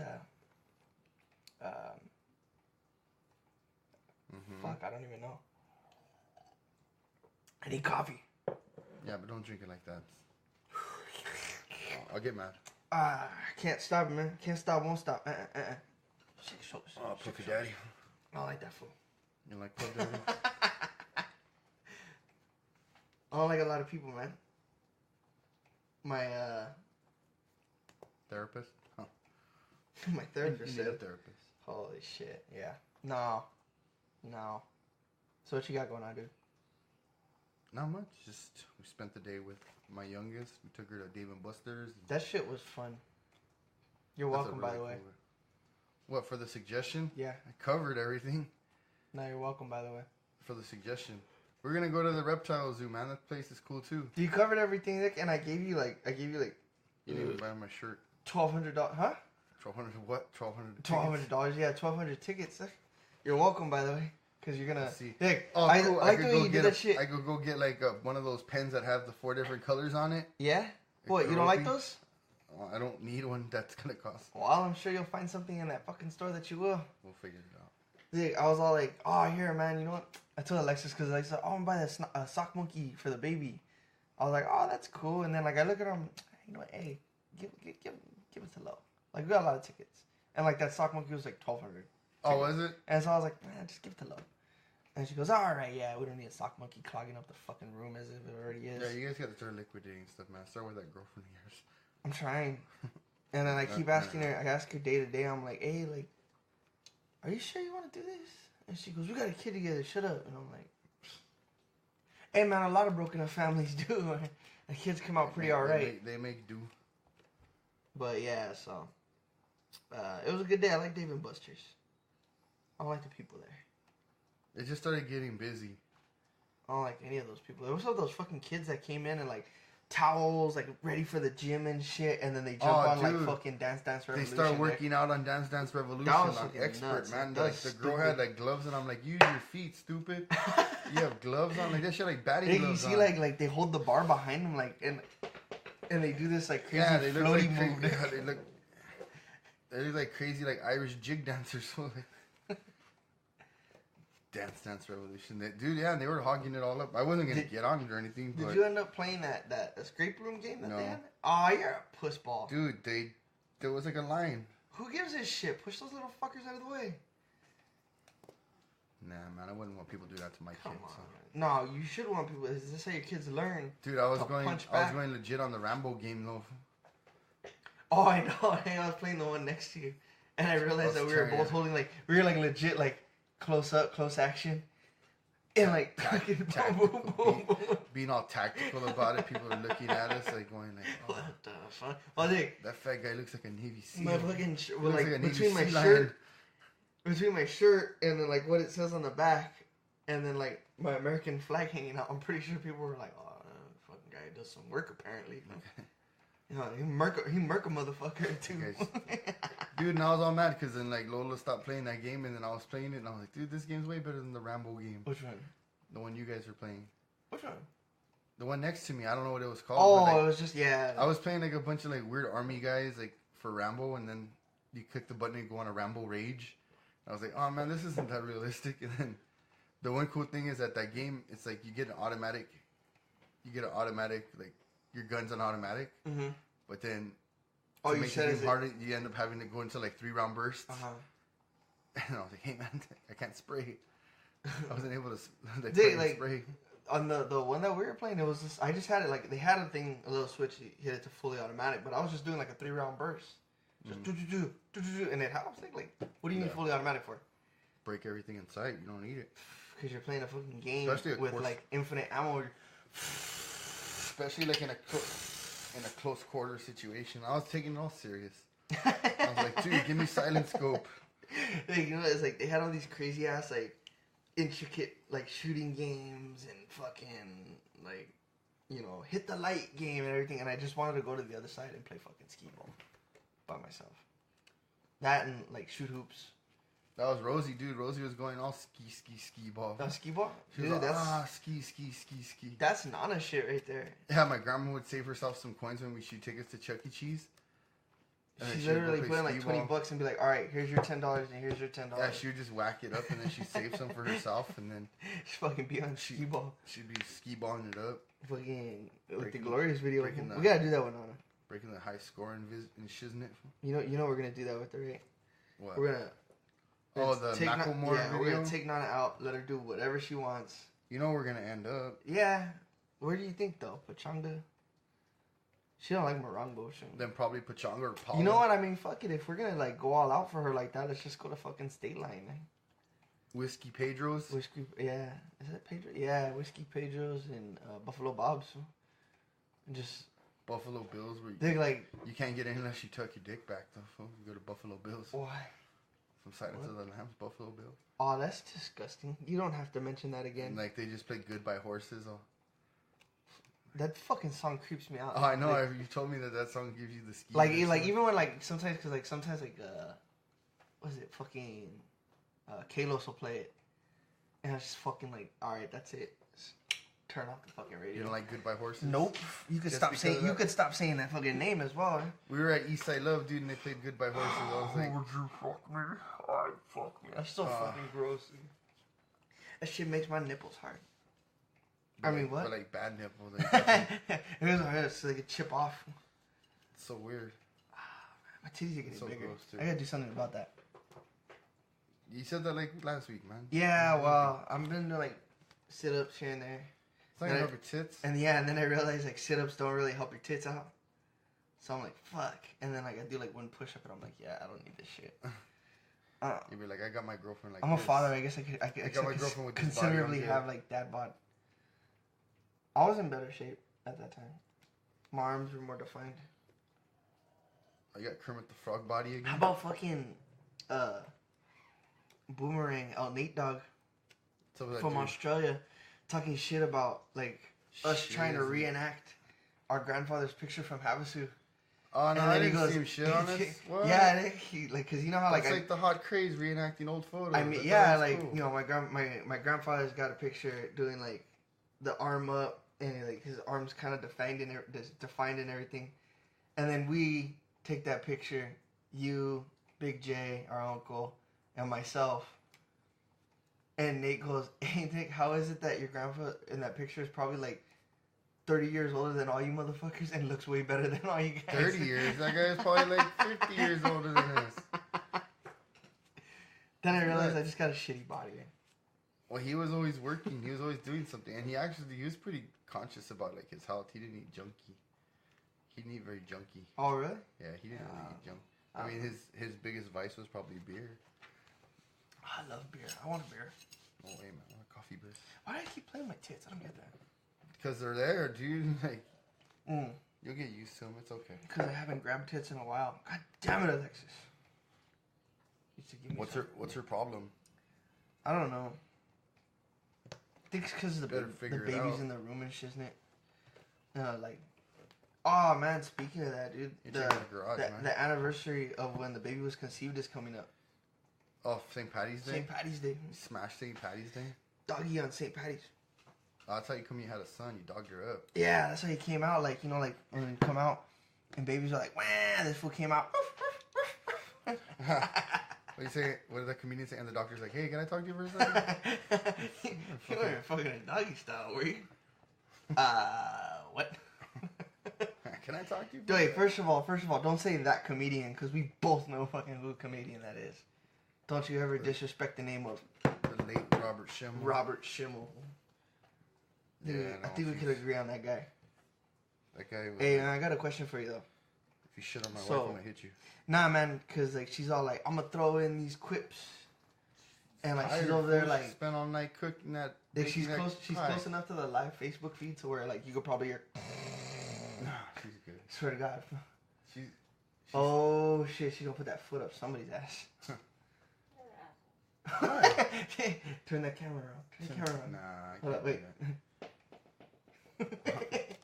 fuck, I don't even know. I need coffee.
Yeah, but don't drink it like that. I'll get mad.
I can't stop it, man. Can't stop, won't stop.
Oh, Puffy Daddy.
I don't like that fool.
You like Puff Daddy?
I don't like a lot of people, man. My
therapist? Huh.
My therapist
You need a
said.
therapist.
Holy shit. Yeah. No. So what you got going on, dude?
Not much. Just we spent the day with my youngest. We took her to Dave and Buster's.
That shit was fun. You're
That's a
welcome, by
really
the way.
cool- What, for the suggestion?
Yeah.
I covered everything
No, you're welcome, by the way.
for the suggestion. We're gonna go to the reptile zoo, man. That place is cool too.
You covered everything, Nick, and I gave you like
You didn't even buy my shirt.
$1,200. Huh?
1,200 what? 1,200.
$1,200. Yeah, 1,200 tickets. You're welcome, by the way, because you're gonna.
Let's see.
Nick,
Oh,
I
cool.
like
could
the way
go
you
get
did that shit.
I could go get like one of those pens that have the 4 different colors on it.
Yeah. What? You
Like
don't like
Keroppi?
those?
Oh, I don't need one. That's gonna cost.
Well, I'm sure you'll find something in that fucking store that you will.
We'll figure it out.
Nick, I was all like, "Oh, here, man. You know what?" I told Alexis because Alexis, "Oh, I'm gonna buy a sock monkey for the baby." I was like, "Oh, that's cool." And then like I look at him, you know what? Hey, give it to Lo. Like we got a lot of tickets, and like that sock monkey was like 1,200.
Oh, was it?
And so I was like, "Man, just give it to Lo." And she goes, "All right, yeah, we don't need a sock monkey clogging up the fucking room as if it already is."
Yeah, you guys gotta start liquidating stuff, man. Start with that girlfriend of yours.
I'm trying. And then I keep asking her. I ask her day to day. I'm like, "Hey, like, are you sure you want to do this?" And she goes, "We got a kid together. Shut up." And I'm like, "Hey, man, a lot of broken up families do. The kids come out pretty alright."
They make do.
But yeah, so it was a good day. I like Dave and Buster's. I don't like the people there.
It just started getting busy.
I don't like any of those people. There was some of those fucking kids that came in and like towels, like ready for the gym and shit, and then they jump on
dude.
like fucking Dance Revolution.
They start working out on Dance Revolution.
That was
I'm
fucking
expert,
nuts.
man.
That
Like
was
the girl
stupid.
had like gloves, and I'm like, use your feet, stupid. You have gloves on, like that shit, like batting
Hey, you
gloves
see,
on.
like they hold the bar behind them, like and they do this like crazy
Yeah, they look
floaty
like
move.
they look like crazy like Irish jig dancers. Dance Revolution. Dude, yeah, they were hogging it all up. I wasn't gonna get on it or anything, but
Did you end up playing that escape room game that
No.
they had? Oh, you're a puss ball.
dude, there was like a line.
Who gives a shit? Push those little fuckers out of the way.
Nah, man, I wouldn't want people to do that to my
Come
kids.
on.
So.
No, you should want people. Is this how your kids learn?
Dude, I was
To
going
punch back.
legit on the Rambo game though.
Oh, I know. I was playing the one next to you, and I realized that we were both holding we were like legit like close up, close action, and like fucking boom, boom, boom.
Being all tactical about it, people are looking at us like going like, oh,
What the fuck? Well, Nick,
that fat guy looks like a Navy SEAL.
my fucking
Looks
like
like a Navy
between my
Sea lion.
shirt. Between my shirt and then like what it says on the back, and then like my American flag hanging out, I'm pretty sure people were like, "Oh, fucking guy does some work apparently." You know, he murk a motherfucker too.
Okay. Dude, and I was all mad because then like Lola stopped playing that game, and then I was playing it, and I was like, dude, this game's way better than the Rambo game,
Which one?
the one you guys were playing,
Which one?
the one next to me. I don't know what it was called.
Oh,
but,
it
like,
was just
I was playing like a bunch of like weird army guys like for Rambo, and then you click the button and go on a Rambo rage. I was like, oh man, this isn't that realistic. And then the one cool thing is that game, it's like you get an automatic like your gun's on automatic,
Mm-hmm.
but then
Oh,
to
you
make
said
the
is
game harder, you end up having to go into like 3-round bursts.
Uh huh.
And I was like, hey man, I can't spray. I wasn't able to
Dude, like,
spray.
On the one that we were playing, it was just I just had it like they had a little switch. You hit it to fully automatic, but I was just doing like a 3-round burst. Just do, and it. I was like, what do you need
Yeah.
fully automatic for?
Break everything in sight. You don't need it.
Because you're playing a fucking game
Especially a
with
course-
like infinite ammo.
Especially like in a close quarter situation. I was taking it all serious. I was like, dude, give me silent scope.
Like, you know, it's like they had all these crazy ass like intricate like shooting games and fucking like hit the light game and everything, and I just wanted to go to the other side and play fucking skee ball by myself. That and like shoot hoops.
That was Rosie, dude. Rosie was going all ski ball.
Skee ball,
She was
dude.
like,
That's
ski.
that's Nana shit right there.
Yeah, my grandma would save herself some coins when she'd take us to Chuck E. Cheese. And then
She
she would go
literally
play
put in like
skee-ball.
$20 and be like, all right, here's your $10 and here's your $10.
Yeah, she would just whack it up and then she'd save some for herself and then
She fucking be on skee ball.
she'd be ski balling it up,
Fucking with the
Breaking-
glorious video.
breaking
We
the-
gotta do that with Nana.
breaking the high score in shiznit.
You know we're gonna do that with her, right?
What?
We're gonna.
Oh, the
take
Macklemore
Yeah, we're
video?
gonna take Nana out, let her do whatever she wants.
You know we're gonna end up.
Yeah. Where do you think though? Pachanga? She don't like Morongo.
Then probably Pachanga or Paula.
You know what I mean? Fuck it. If we're gonna like go all out for her like that, let's just go to fucking State Line. Man.
Whiskey Pedro's.
Whiskey, yeah. Is that Pedro? Yeah, Whiskey Pedro's and Buffalo Bob's. And just
Buffalo Bills. Where
they like.
You can't get in unless you tuck your dick back though. Fool. You go to Buffalo Bills.
Why?
From Silence of the Lambs, Buffalo Bills.
Oh, that's disgusting. You don't have to mention that again.
And, like they just play Goodbye Horses.
That fucking song creeps me out.
Oh, I know.
Like,
You told me that song gives you the ski.
like even when like sometimes what is it fucking Kalos will play it, and I was just fucking like, all right, that's it. Just turn off the fucking radio.
You don't like Goodbye Horses?
Nope. You could stop saying. You could stop saying that fucking name as well.
We were at Eastside Love, dude, and they played Goodbye Horses. I was like,
would you fuck me? I'd fuck me. That's so fucking gross. Dude. That shit makes my nipples hard. I mean, what?
But like bad nipples. Like,
it was so they could chip off.
it's so weird.
My titties are getting
So
bigger.
gross, too.
I gotta do something about that.
You said that like last week, man.
Yeah, well, I'm gonna do like sit-ups here and there.
It's not gonna help your tits.
And yeah, and then I realized like sit-ups don't really help your tits out. So I'm like, fuck. And then like I do like one push-up and I'm like, yeah, I don't need this shit.
You'd be like, I got my girlfriend like
I'm a
this.
father. I guess I could
got my girlfriend with this body,
considerably
I'm
have
good.
like dad bod. I was in better shape at that time. My arms were more defined.
I got Kermit the Frog body again.
How about fucking Boomerang, Nate Dogg
What's up with that
from
dude?
Australia talking shit about like us trying to
Shit.
reenact our grandfather's picture from Havasu.
Oh no,
And
I
then he
didn't
goes,
see him shit on us. What?
Yeah, and he like, cause you know how
That's
like
like the hot craze reenacting old photos.
I mean,
That
yeah,
was
like
cool.
you know, my grandfather's got a picture doing like the arm up and like his arms kind of defined and everything, and then we take that picture, you, Big J, our uncle, and myself, and Nate goes, "Hey Nick, how is it that your grandpa in that picture is probably like 30 years older than all you motherfuckers and looks way better than all you guys?"
30 years. That guy's probably like 50 years older than us.
Then I realized I just got a shitty body.
Well, he was always working. He was always doing something, and he was pretty conscious about like his health. He didn't eat junky. He didn't eat very junky.
Oh really?
Yeah, he didn't really eat junk. I mean, his biggest vice was probably beer.
I love beer. I want a beer.
Oh wait, man, I want a coffee beer.
Why do I keep playing my tits? I don't get that.
Because they're there, dude. Like,
Mm.
you'll get used to them. It's okay.
Because I haven't grabbed tits in a while. God damn it, Alexis. Used to give me
What's her problem?
I don't know. I think it's because the
Better figure it
baby's
out.
in the room and shit, isn't it? Like, oh man, speaking of that, dude,
You're taking the garage, man.
the anniversary of when the baby was conceived is coming up.
Oh, St. Patty's Day.
St. Patty's Day.
You smashed St. Patty's Day.
Doggy on St. Patty's.
Oh, that's how you come. You had a son. You dogged her up.
Yeah, that's how he came out. Like, you know, like when you come out and babies are like, wah, this fool came out.
What do you say? What did that comedian say? And the doctor's like, "Hey, can I talk to you for a second?"
You weren't fucking in doggy style, were you? What?
Can I talk to you?
Wait, first of all, don't say that comedian, because we both know fucking who comedian that is. Don't you ever disrespect the name of
The late Robert Schimmel.
Robert Schimmel. Dude,
Yeah,
I
no,
think we could agree on that guy.
That guy. Was
Hey,
like,
I got a question for you, though.
if you shit on my
so-
wife, I'm gonna hit you.
Nah, man, because, like, she's all like, I'm going to throw in these quips. And, like, she's
Tired,
over there,
fool.
like,
Spent all night cooking that.
like she's
making that
close
pie.
enough to the live Facebook feed to where, like, you could probably hear,
Nah, she's good.
swear to God.
She's
Oh, shit, she going to put that foot up somebody's ass. Turn that camera around. Turn the camera around.
Nah, I
Hold
can't
up,
do
wait.
that.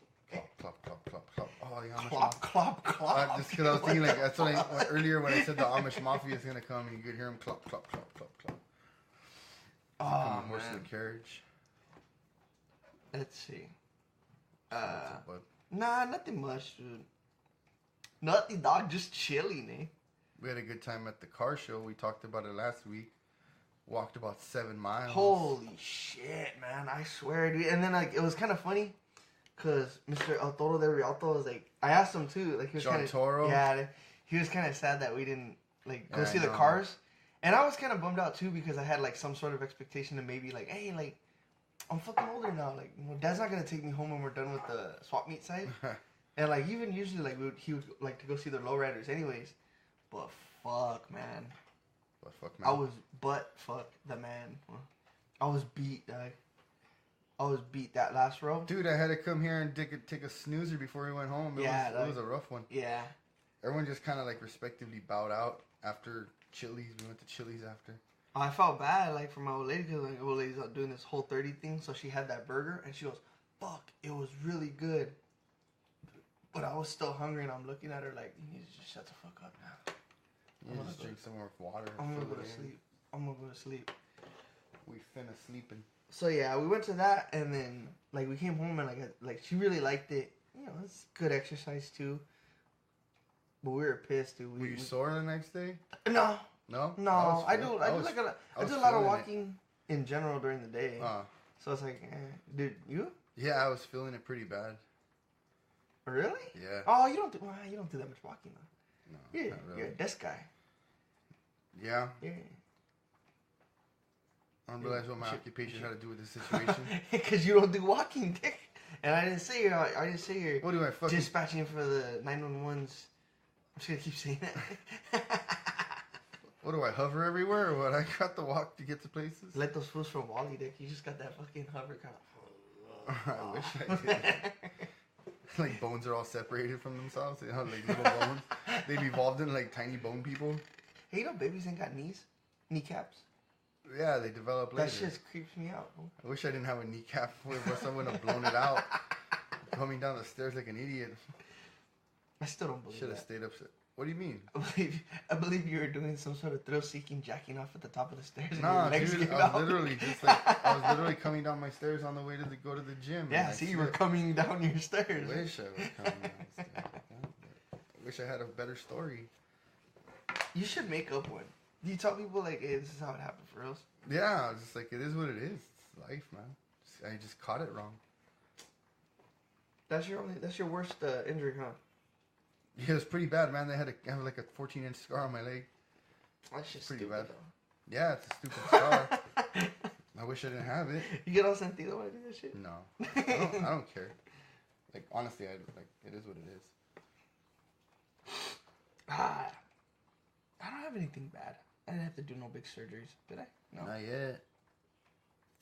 Clop, clop, clop, clop. Oh, the Amish
Clop,
Mafia.
clop, clop.
Just because I was thinking, like, that's what earlier when I said the Amish Mafia is gonna come, and you could hear him clop, clop, clop, clop, clop.
Oh,
Coming horse in
man.
the carriage.
Let's see.
What's up, bud?
Nah, nothing much, dude. Nothing, dog. Just chilling, eh?
We had a good time at the car show. We talked about it last week. Walked about 7 miles.
Holy shit, man. I swear, dude. And then, like, it was kind of funny because Mr. El Toro de Rialto was like, I asked him too. Like, he was
John
kind of.
Toro?
Yeah, he was kind of sad that we didn't, like, go
Yeah,
see
I
the
know.
cars. And I was kind of bummed out too because I had, like, some sort of expectation to maybe, like, hey, like, I'm fucking older now. Like, you know, Dad's not going to take me home when we're done with the swap meet side. And like even usually like he would like to go see the lowriders anyways. But fuck, man.
But fuck, man.
I was fuck the man. I was beat, dog. I was beat that last row.
Dude, I had to come here and take a snoozer before we went home. It was a rough one.
Yeah.
Everyone just kind of like respectively bowed out after Chili's. We went to Chili's after.
I felt bad like for my old lady because like old lady's out doing this whole 30 thing, so she had that burger and she goes, "Fuck, it was really good." But I was still hungry and I'm looking at her like, "You need to just shut the fuck up now."
You just drink some more water.
I'm gonna go to sleep. I'm gonna go to sleep.
We finna sleeping.
So yeah, we went to that and then like we came home and like she really liked it. You know, it's good exercise too. But we were pissed, dude.
Were you sore the next day?
No.
No.
No, I do a lot of walking in general during the day. So it's like, dude, you?
Yeah, I was feeling it pretty bad.
Really?
Yeah.
Oh, you don't do that much walking though.
No, not really.
You're a desk guy.
Yeah.
Yeah.
I don't realize what my occupation had to do with this situation.
Because you don't do walking, dick. And I didn't say you're
What do I fucking
dispatching for the 911s. I'm just gonna keep saying that.
What do I hover everywhere or what? I got to walk to get to places?
Let those fools from Wally, dick. You just got that fucking hover kind of.
I wish I did. Like bones are all separated from themselves. You know, like little bones. They've evolved into like tiny bone people.
Hey, you know babies ain't got kneecaps?
Yeah, they develop later.
That shit creeps me out. Bro.
I wish I didn't have a kneecap where I would have blown it out. Coming down the stairs like an idiot.
I still don't believe
Should have
that.
stayed up. What do you mean?
I believe you were doing some sort of thrill-seeking jacking off at the top of the stairs.
Nah,
and your legs
dude,
gave
I was
out.
literally just like I was literally coming down my stairs on the way to go to the gym.
Yeah, see, you were coming down your stairs.
I wish I was coming down the stairs. I wish I had a better story.
You should make up one. Do you tell people like, "Hey, this is how it happened for us"?
Yeah, just like it is what it is. It's life, man. I just caught it wrong.
That's your worst injury, huh?
Yeah, it was pretty bad, man. They had to have like a 14-inch scar on my leg.
That's just
Pretty
stupid,
bad.
though.
Yeah, it's a stupid scar. I wish I didn't have it.
You get all sentido when I do that shit?
No, I don't care. Like honestly, it is what it is.
I don't have anything bad. I didn't have to do no big surgeries, did I? No.
Not yet.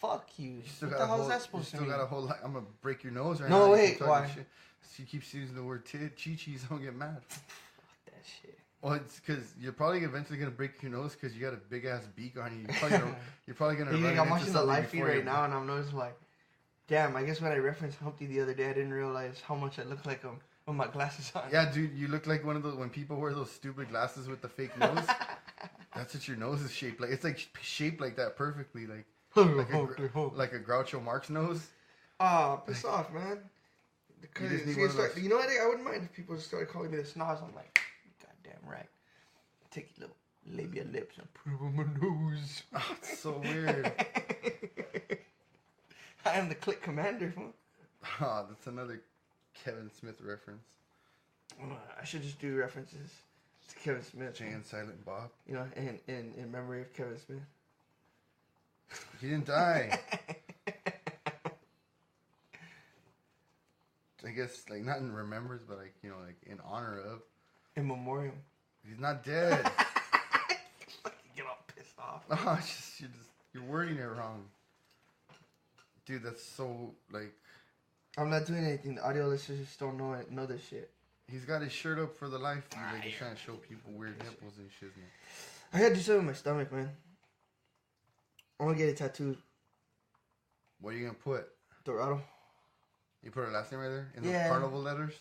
Fuck you.
You still
What
got
the hell is that supposed to mean?
You still got a whole lot. I'm gonna break your nose right
No,
now. You
wait,
keep talking
why?
shit. She keeps using the word chi-chis. Don't get mad.
That shit.
Well, it's because you're probably eventually gonna break your nose because you got a big ass beak on you. You're probably gonna.
Yeah,
run
I'm
into
watching the
something
live feed
before
right
you-
now, and I'm noticing like, damn. I guess when I referenced Humpty the other day, I didn't realize how much I look like him with my glasses on.
Yeah, dude, you look like one of those when people wear those stupid glasses with the fake nose. That's what your nose is shaped like. It's like shaped like that perfectly, like a Groucho Marx nose.
Piss off, man.
You just need
You
one of those-
know what? I wouldn't mind if people just started calling me the snaz. I'm like, goddamn right. Take your little labia lips and put them on my nose.
Oh, it's so weird.
I am the click commander. Huh?
Oh, that's another Kevin Smith reference.
I should just do references to Kevin Smith.
Jay and Silent Bob.
You know, in memory of Kevin Smith.
He didn't die. I guess, like, not in remembrance, but, like, you know, like, in honor of.
In memoriam.
He's not dead.
Fucking get all pissed off.
No, it's just, you're wording it wrong. Dude, that's so, like...
I'm not doing anything. The audio listeners just don't know this shit.
He's got his shirt up for the life. He's trying to show people weird nipples and shit.
I gotta do something with my stomach, man. I wanna get it tattooed.
What are you gonna put?
Dorado.
You put her last name right there? In those
Yeah.
carnival letters?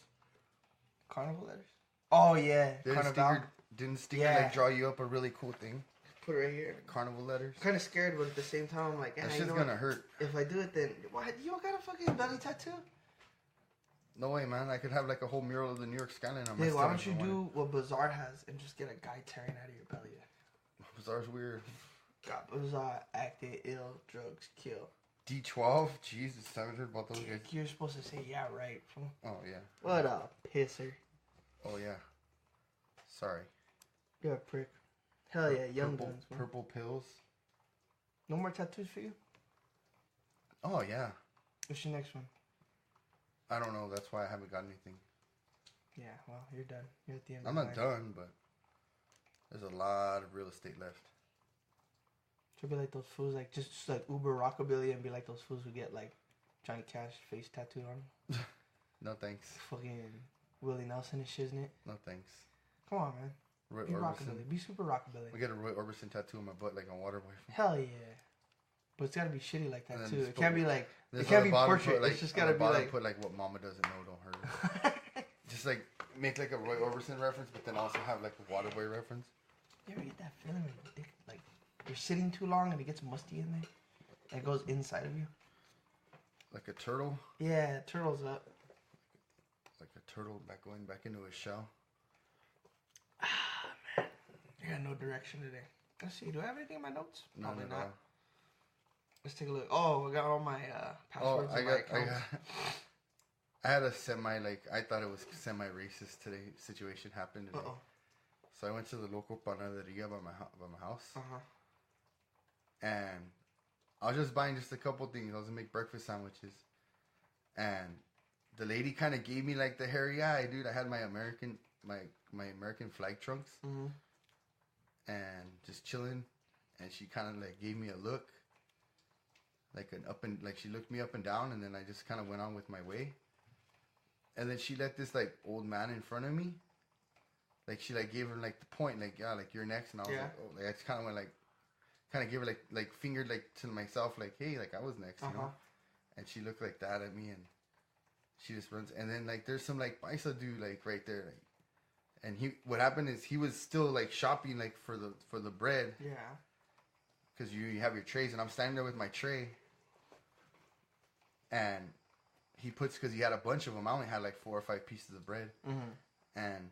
Carnival letters? Oh, yeah. Carnival.
Didn't sticker
Yeah.
like draw you up a really cool thing?
Put it right here.
Carnival letters?
I'm kind of scared, but at the same time, I'm like,
That
you
shit's
know
gonna
what?
hurt.
If I do it, then what? You don't got a fucking belly tattoo?
No way, man. I could have like a whole mural of the New York skyline on my
Hey, why don't
stomach.
you do what Bazaar has and just get a guy tearing out of your belly?
Bazaar's weird.
Got Bazaar, acted ill, drugs, kill.
D12? Jesus, haven't heard about those guys.
You're supposed to say, yeah, right. Fool.
Oh, yeah.
What a pisser.
Oh, yeah. Sorry.
You're a prick. Hell yeah, young
purple,
guns, man.
Purple pills?
No more tattoos for you?
Oh, yeah.
What's your next one?
I don't know. That's why I haven't got anything.
Yeah, well, you're done. You're at the end
I'm
of
not
the line.
done, but there's a lot of real estate left.
Should be like those fools, like just like Uber Rockabilly and be like those fools who get like Johnny Cash face tattooed on them.
No thanks.
Fucking Willie Nelson and shit, isn't it?
No thanks.
Come on, man.
Roy
Be
Orbison.
Rockabilly. Be super Rockabilly.
We get a Roy Orbison tattoo on my butt like on Waterboy.
Hell yeah. But it's gotta be shitty like
And
that
then
too.
just
It
put-
can't be like
This
it can't
on
be
the bottom
portrait.
put, like,
It's just
on
gotta
the
be
bottom
like
put like what mama doesn't know don't hurt her. Just like make like a Roy Orbison reference, but then also have like a Waterboy reference.
You ever get that feeling when your dick, like you're sitting too long and it gets musty in there? And it goes inside of you?
Like a turtle.
Yeah, turtles up.
Like a turtle going back into his shell.
I got no direction today. Let's see, do I have anything in my notes?
No,
Probably
no,
not.
no.
Let's take a look. Oh, I got all my passwords.
Oh,
and my accounts.
I had a I thought it was semi-racist today situation happened today.
Uh-oh.
So I went to the local panaderia by my house.
Uh-huh.
And I was just buying just a couple things. I was gonna make breakfast sandwiches. And the lady kind of gave me like the hairy eye, dude. I had my American flag trunks.
Mm-hmm.
And just chilling. And she kind of like gave me a look. Like she looked me up and down, and then I just kind of went on with my way. And then she let this like old man in front of me. Like she like gave her like the point, like yeah, like you're next, and I was like, oh, like I just kind of went like, kind of gave her like fingered like to myself, like hey, like I was next, you know. And she looked like that at me, and she just runs. And then like there's some like paisa dude like right there, like, and what happened is he was still like shopping like for the bread.
Yeah.
Because you have your trays, and I'm standing there with my tray. And he puts, because he had a bunch of them. I only had like 4 or 5 pieces of bread.
Mm-hmm.
And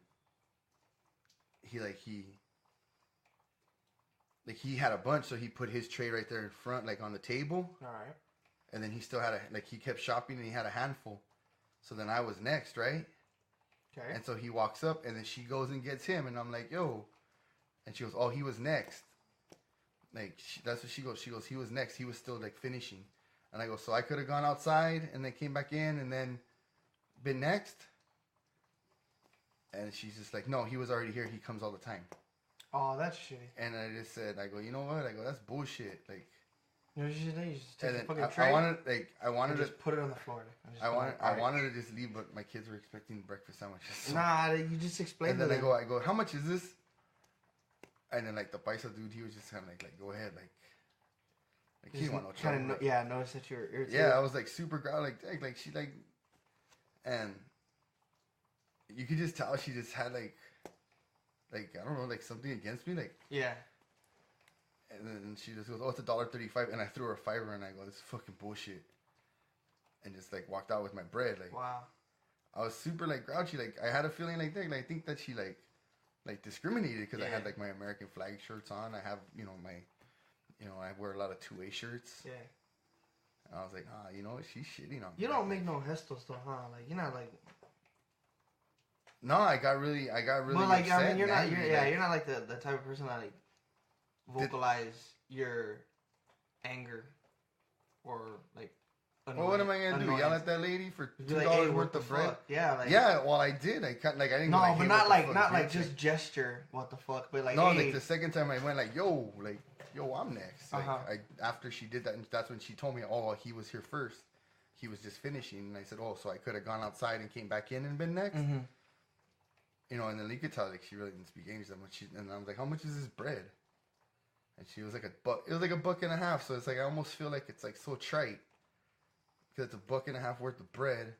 he had a bunch, so he put his tray right there in front, like on the table.
All right.
And then he still had he kept shopping, and he had a handful. So then I was next, right?
Okay.
And so he walks up, and then she goes and gets him, and I'm like, yo. And she goes, oh, he was next. Like, that's what she goes. She goes, he was next. He was still like finishing. And I go, so I could have gone outside and then came back in and then been next? And she's just like, no, he was already here. He comes all the time.
Oh, that's shitty.
And I just said, I go, you know what? I go, that's bullshit. Like,
You know what you should do? You just take
and
the
then
fucking
I
tray
wanted
and
to,
just put it on the floor. And just
I
go
wanted,
like,
I
"All right."
wanted to just leave, but my kids were expecting breakfast sandwiches. So.
Nah, you just explain
And
to
then
them.
I go, how much is this? And then like the paisa dude, he was just kind of like, go ahead, like he didn't want no trouble.
Kind of, yeah, notice that you're irritated.
Yeah, I was like super growl, like she like, and you could just tell she just had like I don't know, like something against me, like.
Yeah.
And then she just goes, oh, it's $1.35, and I threw her a $5, and I go, this is fucking bullshit, and just like walked out with my bread, like.
Wow.
I was super like grouchy, like I had a feeling like that, like I think that she like discriminated because I had like my American flag shirts on. I have I wear a lot of 2A shirts.
Yeah.
And I was like, you know what? She's shitting on me.
You don't make no gestos though, huh? Like you're not like.
No, I got really
But like
upset.
I mean, you're not.
angry,
You're not like the type of person that like vocalize your anger or like.
Well, what am I gonna do? Yell at that lady for $2
like, hey,
worth of bread?
Yeah, like.
Yeah, well, I did. I didn't.
No,
go, like,
but
hey,
not
what the fuck,
like
bitch?
just gesture. What the fuck? But like.
No,
hey.
like the second time I went, like yo, I'm next. Like after she did that, and that's when she told me, oh, well, he was here first. He was just finishing, and I said, oh, so I could have gone outside and came back in and been next.
Mm-hmm.
You know, and then you could tell like she really didn't speak English that much. And I was like, how much is this bread? And she was like $1. It was like $1.50. So it's like I almost feel like it's like so trite because it's $1.50 worth of bread,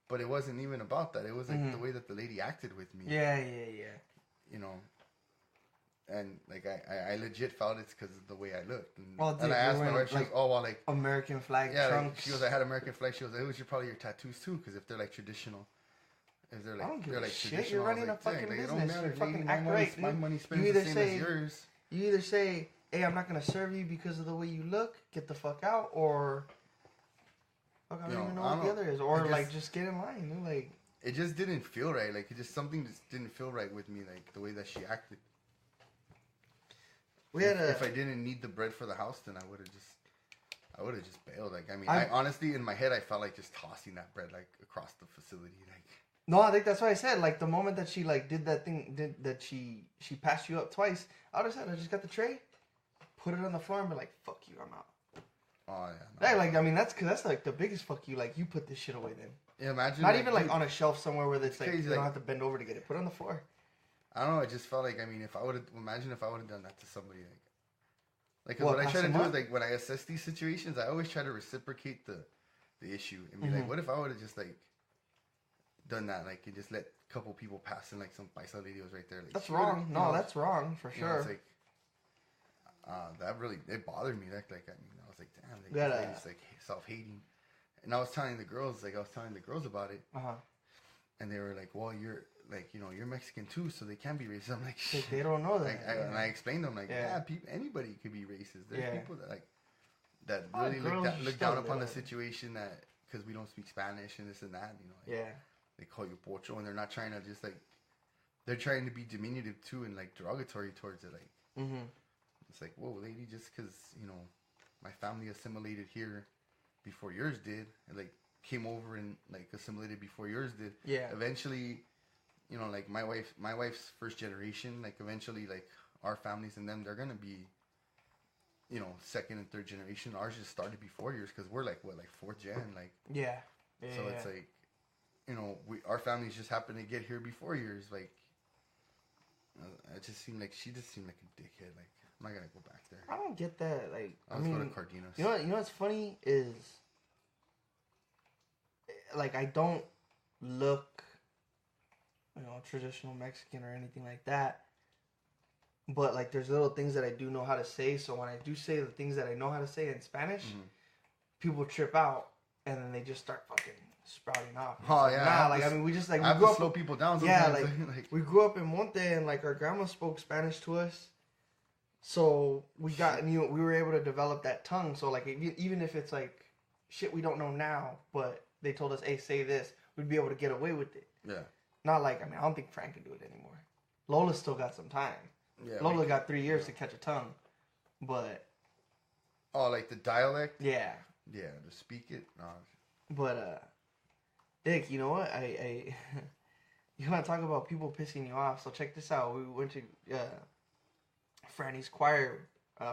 but it wasn't even about that. It was like the way that the lady acted with me.
Yeah.
You know. And like I legit felt it's because of the way I looked. And,
Well, dude,
and I asked my wife, she
like,
goes, oh well, like
American flag
yeah,
trunks.
like, she goes, I had American flag. She goes, it was probably your tattoos too, because if they're like traditional, if they're like
I don't give
they're
a
like
shit.
traditional,
You're running
I was
a fucking
like,
business.
It don't matter,
You fucking
lady.
act right,
My
dude.
money
You
spends the
either
same
say-
as yours.
You either say, "Hey, I'm not gonna serve you because of the way you look. Get the fuck out," or fuck, I don't even know what the other is, or like just get in line. Dude. Like
it just didn't feel right. Like it just something just didn't feel right with me. Like the way that she acted. If I didn't need the bread for the house, then I would have just bailed. Like I mean, I honestly in my head I felt like just tossing that bread like across the facility. Like
No, I think that's what I said. Like, the moment that she, like, did that thing, she passed you up twice, I would have said, I just got the tray, put it on the floor, and be like, fuck you, I'm out.
Oh, yeah.
No. Like, I mean, that's, like, the biggest fuck you. Like, you put this shit away then.
Yeah, imagine.
Not even, like, on a shelf somewhere where it's, like,
crazy,
you don't have to bend over to get it. Put it on the floor.
I don't know, it just felt like, I mean, if I would have done that to somebody, like
What,
what I try to
pass
do
them
is,
up?
like, when I assess these situations, I always try to reciprocate the issue and be like, what if I would have just, like, done that, like, and just let a couple people pass in, like, some paisa ladios right there. Like,
That's wrong. No, that's wrong, for
you know,
sure.
it's like, that really, it bothered me. Like, I mean, I was like, damn, like,
Yeah,
this lady's, like, self-hating. And I was telling the girls about it.
Uh-huh.
And they were like, well, you're, like, you know, you're Mexican too, so they can be racist. I'm like,
Like, they don't know that.
like, and I explained to them, like,
Yeah.
anybody could be racist. There's
Yeah.
people that, like, that
Oh,
really
girls
look
are
down
still
upon the
there.
situation that, because we don't speak Spanish and this and that, you know. Like,
Yeah.
they call you pocho, and they're not trying to just, like, they're trying to be diminutive too and, like, derogatory towards it. Like,
Mm-hmm.
it's like, whoa, lady, just because, you know, my family assimilated here before yours did, and, like, came over and, like, assimilated before yours did.
Yeah.
Eventually, you know, like, my wife's first generation, like, eventually, like, our families and them, they're gonna be, you know, second and third generation. Ours just started before yours because we're, like, what, like, fourth gen, like.
Yeah.
So it's like, you know, our families just happened to get here before yours. Like, it just seemed like she just seemed like a dickhead. Like, I'm not gonna go back there.
I don't get that. Like,
Let's go to Cardino's.
You know what's funny is, like, I don't look, you know, traditional Mexican or anything like that. But, like, there's little things that I do know how to say. So when I do say the things that I know how to say in Spanish, people trip out and then they just start fucking sprouting off.
Oh,
Like,
yeah,
nah, like, I mean, we just, like,
I
we
have
grew
to
up.
slow people down
Yeah,
sometimes.
like, we grew up in Monte and, like, our grandma spoke Spanish to us. So we got, we were able to develop that tongue. So, like, even if it's, like, shit we don't know now, but they told us, hey, say this, we'd be able to get away with it.
Yeah.
Not like, I mean, I don't think Frank can do it anymore. Lola still got some time.
Yeah.
Lola got 3 years to catch a tongue. But,
Oh, like the dialect?
yeah.
Yeah, to speak it? No.
But, Dick, you know what? I you want to talk about people pissing you off? So check this out. We went to Franny's choir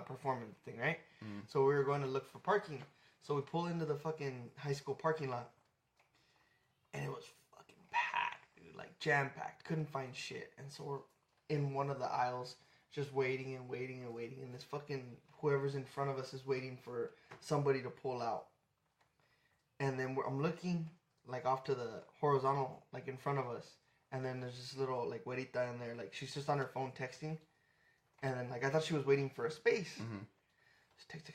performance thing, right? So we were going to look for parking. So we pull into the fucking high school parking lot, and it was fucking packed, dude. Like, jam-packed. Couldn't find shit. And so we're in one of the aisles, just waiting and waiting and waiting. And this fucking, whoever's in front of us is waiting for somebody to pull out. And then I'm looking, like, off to the horizontal, like, in front of us. And then there's this little, like, güerita in there. Like, she's just on her phone texting. And then, like, I thought she was waiting for a space. Just text.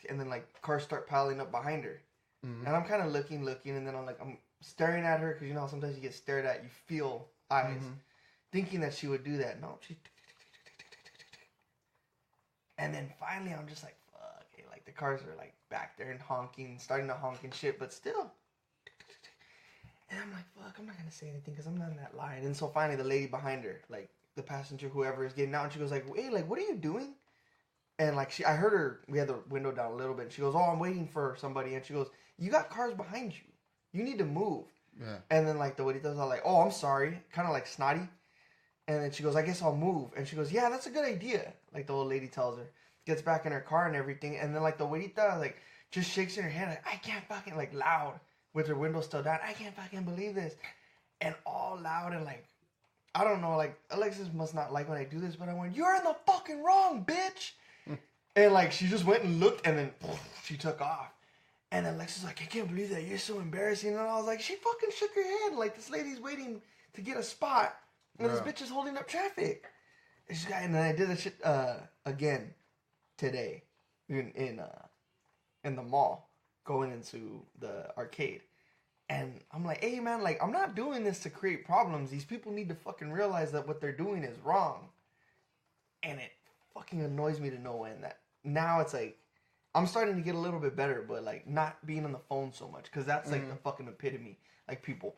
And then, like, cars start piling up behind her. And I'm kind of looking. And then I'm staring at her. Because, you know, sometimes you get stared at. You feel eyes. Thinking that she would do that. No, she... And then finally, I'm just like, fuck. Hey, like, the cars are, like, back there and honking. Starting to honk and shit. But still... And I'm like, fuck, I'm not going to say anything because I'm not in that line. And so finally the lady behind her, like the passenger, whoever is getting out, and she goes like, hey, like, what are you doing? And like, I heard her, we had the window down a little bit. And she goes, oh, I'm waiting for somebody. And she goes, you got cars behind you. You need to move.
Yeah.
And then like the güeritas are like, oh, I'm sorry. Kind of like snotty. And then she goes, I guess I'll move. And she goes, yeah, that's a good idea. Like the old lady tells her. Gets back in her car and everything. And then like the güerita like just shakes in her hand like, I can't fucking, like loud. With her window still down, I can't fucking believe this. And all loud and like, I don't know, like, Alexis must not like when I do this, but I went, you're in the fucking wrong, bitch. And like, she just went and looked and then she took off. And Alexis like, I can't believe that, you're so embarrassing. And I was like, she fucking shook her head. Like, this lady's waiting to get a spot. And this bitch is holding up traffic. And then I did that shit again today in the mall. Going into the arcade. And I'm like, hey man, like, I'm not doing this to create problems. These people need to fucking realize that what they're doing is wrong. And it fucking annoys me to no end that now it's like, I'm starting to get a little bit better, but like not being on the phone so much. Cause that's like the fucking epitome. Like people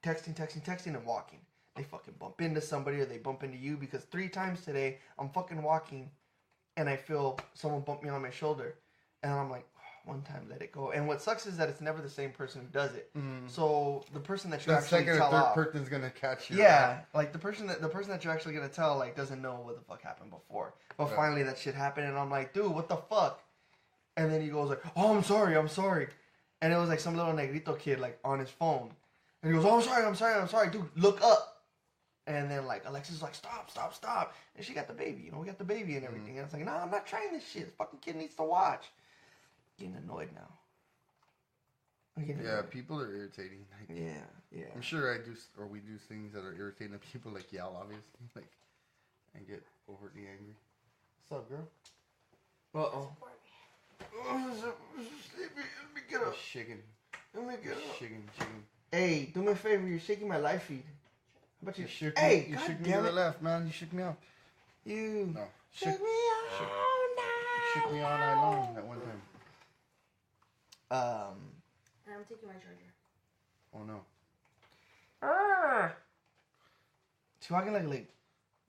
texting and walking. They fucking bump into somebody or they bump into you because 3 times today I'm fucking walking and I feel someone bump me on my shoulder. And I'm like, one time, let it go. And what sucks is that it's never the same person who does it.
Mm.
So the person that you
The
actually
second or
tell
third
off,
person's gonna catch you.
yeah, like the person that you're actually gonna tell like doesn't know what the fuck happened before. But
Yeah.
finally that shit happened, and I'm like, dude, what the fuck? And then he goes like, oh, I'm sorry. And it was like some little negrito kid like on his phone, and he goes, oh, I'm sorry, dude, look up. And then like Alexis was like, stop, and she got the baby, we got the baby and everything. And it's like, no, I'm not trying this shit. This fucking kid needs to watch. Getting annoyed now.
Yeah, people are irritating. Like,
yeah.
I'm sure we do things that are irritating to people, like yell, obviously, like, and get overtly angry. What's up, girl?
Uh-oh. Let me get up.
Shaking.
Let me get up.
Shaking.
Hey, do me a favor. You're shaking my live feed. How about you?
You shook
hey,
me. You
God
shook me to
damn
the
it.
left, man. You shook me up.
You.
No.
Shook me all
You shook me all night long that one time.
I'm taking my charger.
Oh no.
She's walking like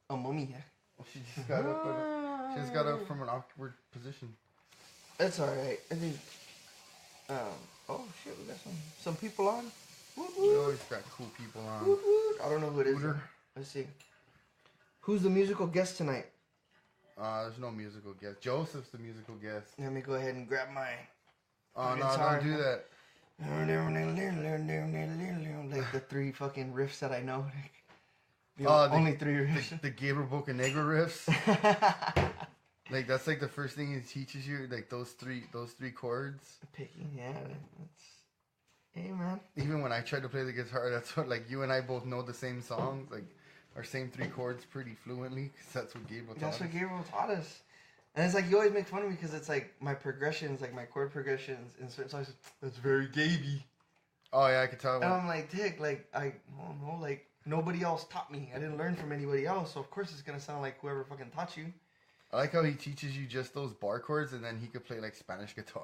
a mummy here.
Well, she just got up. She just got up from an awkward position.
That's alright. I think. Oh shit, we got some people on. Woot,
We
woot.
always got cool people on.
Woot, woot. I don't know who it is.
Hooter.
Let's see. Who's the musical guest tonight?
There's no musical guest. Joseph's the musical guest.
Let me go ahead and grab my.
Oh no,
Guitar.
don't do that.
Like the 3 fucking riffs that I know.
The-
3 riffs.
The Gabriel Bocanegra riffs. Like that's like the first thing he teaches you, like those three chords.
Picking, yeah. That's... Hey, man.
Even when I tried to play the guitar, that's what, like, you and I both know the same songs, like our same 3 chords pretty fluently, because that's what Gabriel taught
That's
us.
what Gabriel taught us. And it's like, you always make fun of me because it's like my progressions, like my chord progressions in certain songs, that's very Gaby.
Oh yeah, I could tell.
And I'm like, Dick, like, I don't know, like, nobody else taught me. I didn't learn from anybody else, so of course it's going to sound like whoever fucking taught you.
I like how he teaches you just those bar chords, and then he could play like Spanish guitar,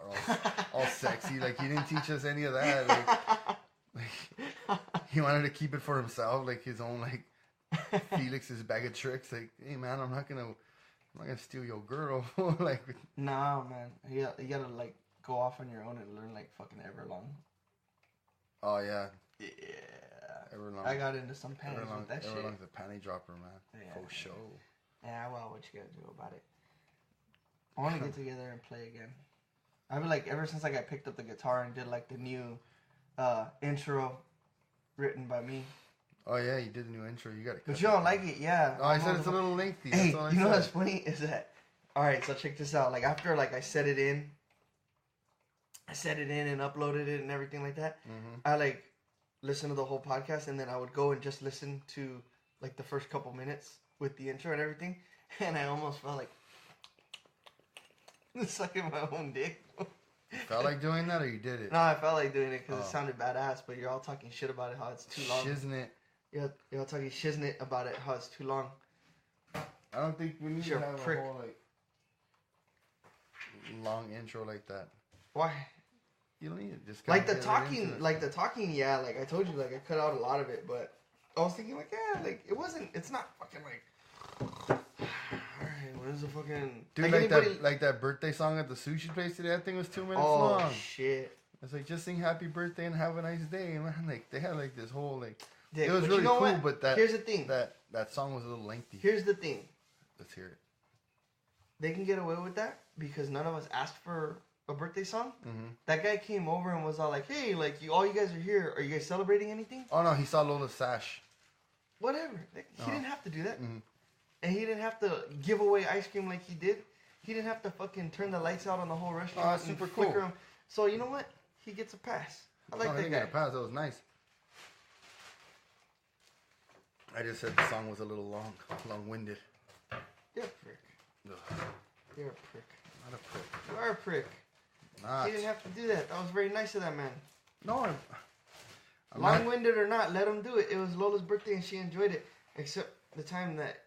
all sexy. Like he didn't teach us any of that. Like he wanted to keep it for himself, like his own, like Felix's bag of tricks. Like, hey man, I'm not gonna steal your girl. Like,
Nah, man. You gotta like go off on your own and learn like fucking Everlong.
oh yeah,
Yeah.
Everlong.
I got into some panties with that shit.
Everlong's a panty dropper, man.
Yeah.
For sure.
Yeah, well, what you gotta do about it? I want to get together and play again. I've been like, ever since like I picked up the guitar and did like the new intro written by me.
Oh yeah, you did a new intro. You got it.
But you don't like it, yeah.
Oh, I said it's a little lengthy.
Hey,
That's all I
you know
said.
what's funny is that, alright, so check this out. Like after like I set it in and uploaded it and everything like that, I like listened to the whole podcast and then I would go and just listen to like the first couple minutes with the intro and everything, and I almost felt like sucking my own dick.
Felt like doing that, or you did it?
No, I felt like doing it because
Oh.
it sounded badass, but you're all talking shit about it, how it's too long.
Shiznit.
You're all talking shiznit about it, how it's too long.
I don't think we need
You're
to
a
have
prick.
a whole like long intro like that.
Why?
You don't need it. Just
Like
kinda
the
get right into it.
talking, yeah, like I told you, like I cut out a lot of it, but I was thinking like, yeah, like it's not fucking like, alright, what is the fucking...
Dude, like that birthday song at the sushi place today, that thing was 2 minutes
oh,
long.
shit.
It's like, just sing happy birthday and have a nice day, man. Like, they had like this whole, like,
Dick,
it was
but
really
you know
cool,
what?
but that,
Here's the thing.
that song was a little lengthy.
Here's the thing.
Let's hear it.
They can get away with that because none of us asked for a birthday song.
Mm-hmm.
That guy came over and was all like, hey, like, all you guys are here. Are you guys celebrating anything?
Oh no, he saw Lola's sash.
Whatever. He didn't have to do that.
Mhm.
And he didn't have to give away ice cream like he did. He didn't have to fucking turn the lights out on the whole restaurant.
Oh, that's
and
super
flicker
cool.
'em. So you know what? He gets a pass. I like
No, I
that
didn't
guy.
get a pass. That was nice. I just said the song was a little long-winded.
You're a prick.
Ugh,
You're a prick.
not a prick.
You are a prick.
Not.
He didn't have to do that. That was very nice of that man.
No, I'm not.
Long-winded or not, let him do it. It was Lola's birthday and she enjoyed it. Except the time that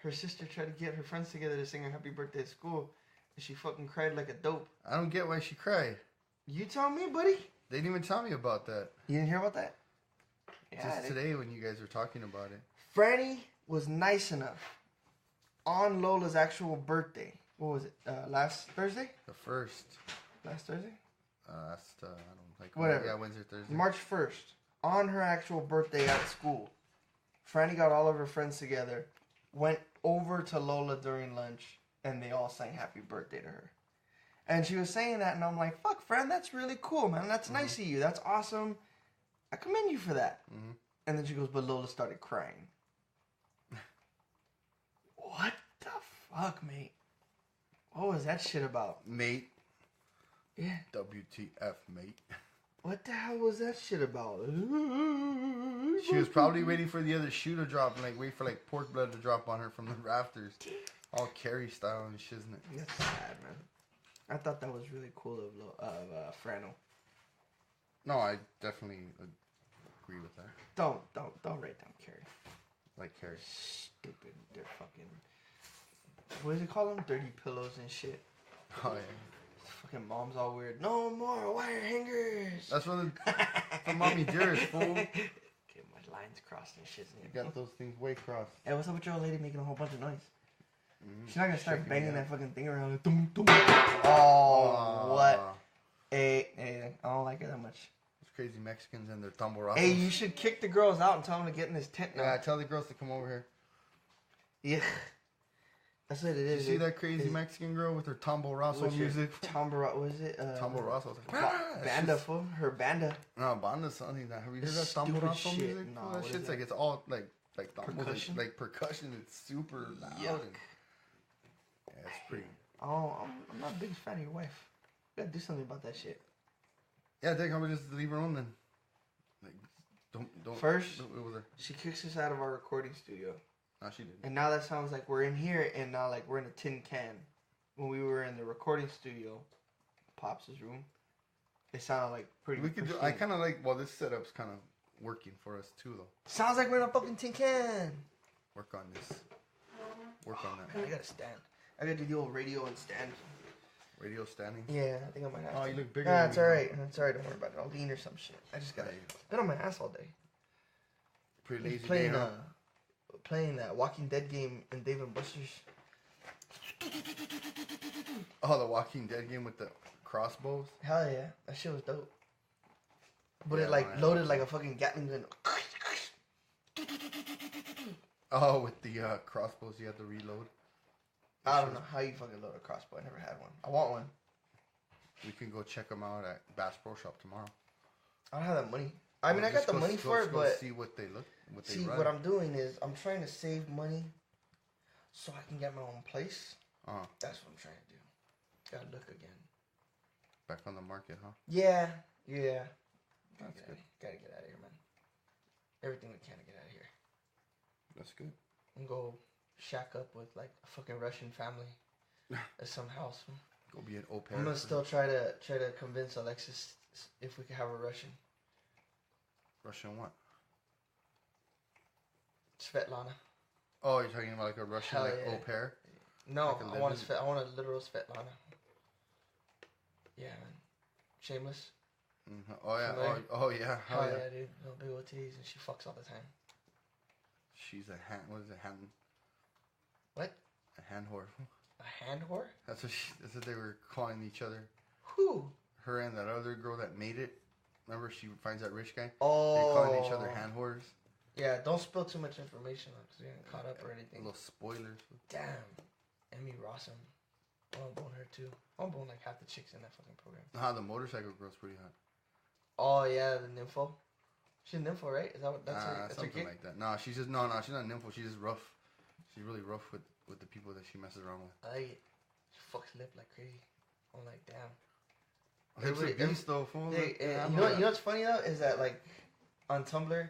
her sister tried to get her friends together to sing her happy birthday at school. And she fucking cried like a dope.
I don't get why she cried.
You tell me, buddy.
They didn't even tell me about that.
You didn't hear about that?
Just
they-
today when you guys were talking about it.
Franny was nice enough on Lola's actual birthday. What was it? Last Thursday?
The first.
Last Thursday?
I don't like.
Whatever.
Yeah, Wednesday, Thursday.
March 1st, on her actual birthday at school, Franny got all of her friends together, went over to Lola during lunch, and they all sang happy birthday to her. And she was saying that, and I'm like, fuck, Fran, that's really cool, man. That's nice of you. That's awesome. I commend you for that.
Mm-hmm.
And then she goes, but Lola started crying. What the fuck, mate? What was that shit about?
Mate.
Yeah.
WTF, mate.
What the hell was that shit about?
She was probably waiting for the other shoe to drop and like wait for like pork blood to drop on her from the rafters. All Carrie style and shit, isn't it?
That's sad, man. I thought that was really cool of Frano.
No, I definitely agree with that.
Don't write down Carrie.
Like Carrie.
Stupid. They're fucking. What does it call them? Dirty pillows and shit.
Oh yeah.
Fucking mom's all weird. No more wire hangers.
That's from Mommy Dearest, fool.
Get my lines crossed and shit.
You got those things way crossed.
Hey, what's up with your old lady making a whole bunch of noise?
Mm-hmm.
She's not gonna start
Shaking
banging
it
that
out.
fucking thing around. Like, dum, dum. Oh, what? Hey, I don't like it that much.
Those crazy Mexicans and their tamborazos.
Hey, you should kick the girls out and tell them to get in this tent now.
Yeah, tell the girls to come over here.
Yeah. That's what it
Did you
is.
see that crazy Mexican girl with her tamborazo music?
Tamborazo, was it?
Tamborazo.
Banda, fool. Her banda.
No, banda's something that. Have you heard that
Stupid
tamborazo
shit.
music?
No,
Fool?
what
That
is
shit's
that?
like, it's all like
Percussion?
like percussion. It's super loud.
Yuck.
And, yeah, it's pretty.
Oh, I'm not a big fan of your wife. You gotta do something about that shit.
Yeah, I think I would just leave her alone then. Like, don't.
First,
don't with her.
she kicks us out of our recording studio.
No, she didn't.
And now that sounds like we're in here and now like we're in a tin can. When we were in the recording studio, Pops' room, it sounded like pretty
We could do. I
pristine.
kind of like. Well, this setup's kind of working for us too, though.
Sounds like we're in a fucking tin can.
Work on this. Work on that.
I gotta stand. I gotta do the old radio and stand.
Radio standing.
Yeah, I think I might have
Oh,
to.
you look bigger.
Nah,
than
it's
me.
alright. It's alright. Don't worry about it. I'll lean or some shit. I just gotta.
Yeah,
Been on my ass all day.
Pretty
He's
lazy
playing
day, huh?
playing that Walking Dead game in Dave and Buster's.
Oh, the Walking Dead game with the crossbows.
Hell yeah, that shit was dope. But
Yeah,
it like
man.
loaded like a fucking Gatling gun.
Oh, with the crossbows, you have to reload.
I don't know how you fucking load a crossbow. I never had one. I want one.
We can go check them out at Bass Pro Shop tomorrow.
I don't have that money. I mean, I got
Just
the
go-
money
go-
for it,
go
but
see what they look. What they
see,
run.
what I'm doing is I'm trying to save money so I can get my own place. That's what I'm trying to do. Gotta look again.
Back on the market, huh?
Yeah.
That's good.
Gotta get out of here, man. Everything we can to get out of here.
That's good.
And go shack up with like a fucking Russian family at some house.
Go be an au pair.
I'm gonna still try to convince Alexis if we could have a Russian.
Russian what?
Svetlana.
Oh, you're talking about like a Russian
Hell
like
yeah.
au pair?
No,
Like a
I want
living-
I want a literal Svetlana. Yeah, man. Shameless.
Mm-hmm. Oh yeah.
Familiar?
Oh yeah.
Hell
Oh yeah.
yeah, dude. Little big old titties and she fucks all the time.
She's a hand. What is it? Hand.
What?
A hand whore.
A hand whore?
That's what they were calling each other.
Who?
Her and that other girl that made it. Remember, she finds that rich guy.
Oh.
They're calling each other hand whores.
Yeah, don't spill too much information because we ain't caught up or anything.
Little spoilers.
Damn. Emmy Rossum. I want to bone her too. I want to bone like half the chicks in that fucking program.
The motorcycle girl's pretty hot.
Oh yeah, the nympho. She's a nympho, right? Is that what that's her? That's her
Something
gig?
like that. No, she's just no. She's not a nympho. She's just rough. She's really rough with the people that she messes around with.
I like it. She fucks lip like crazy. I'm like, damn.
It's a
Everybody-
beast though, fool.
Hey,
Like, yeah,
you know what's funny though is that like on Tumblr,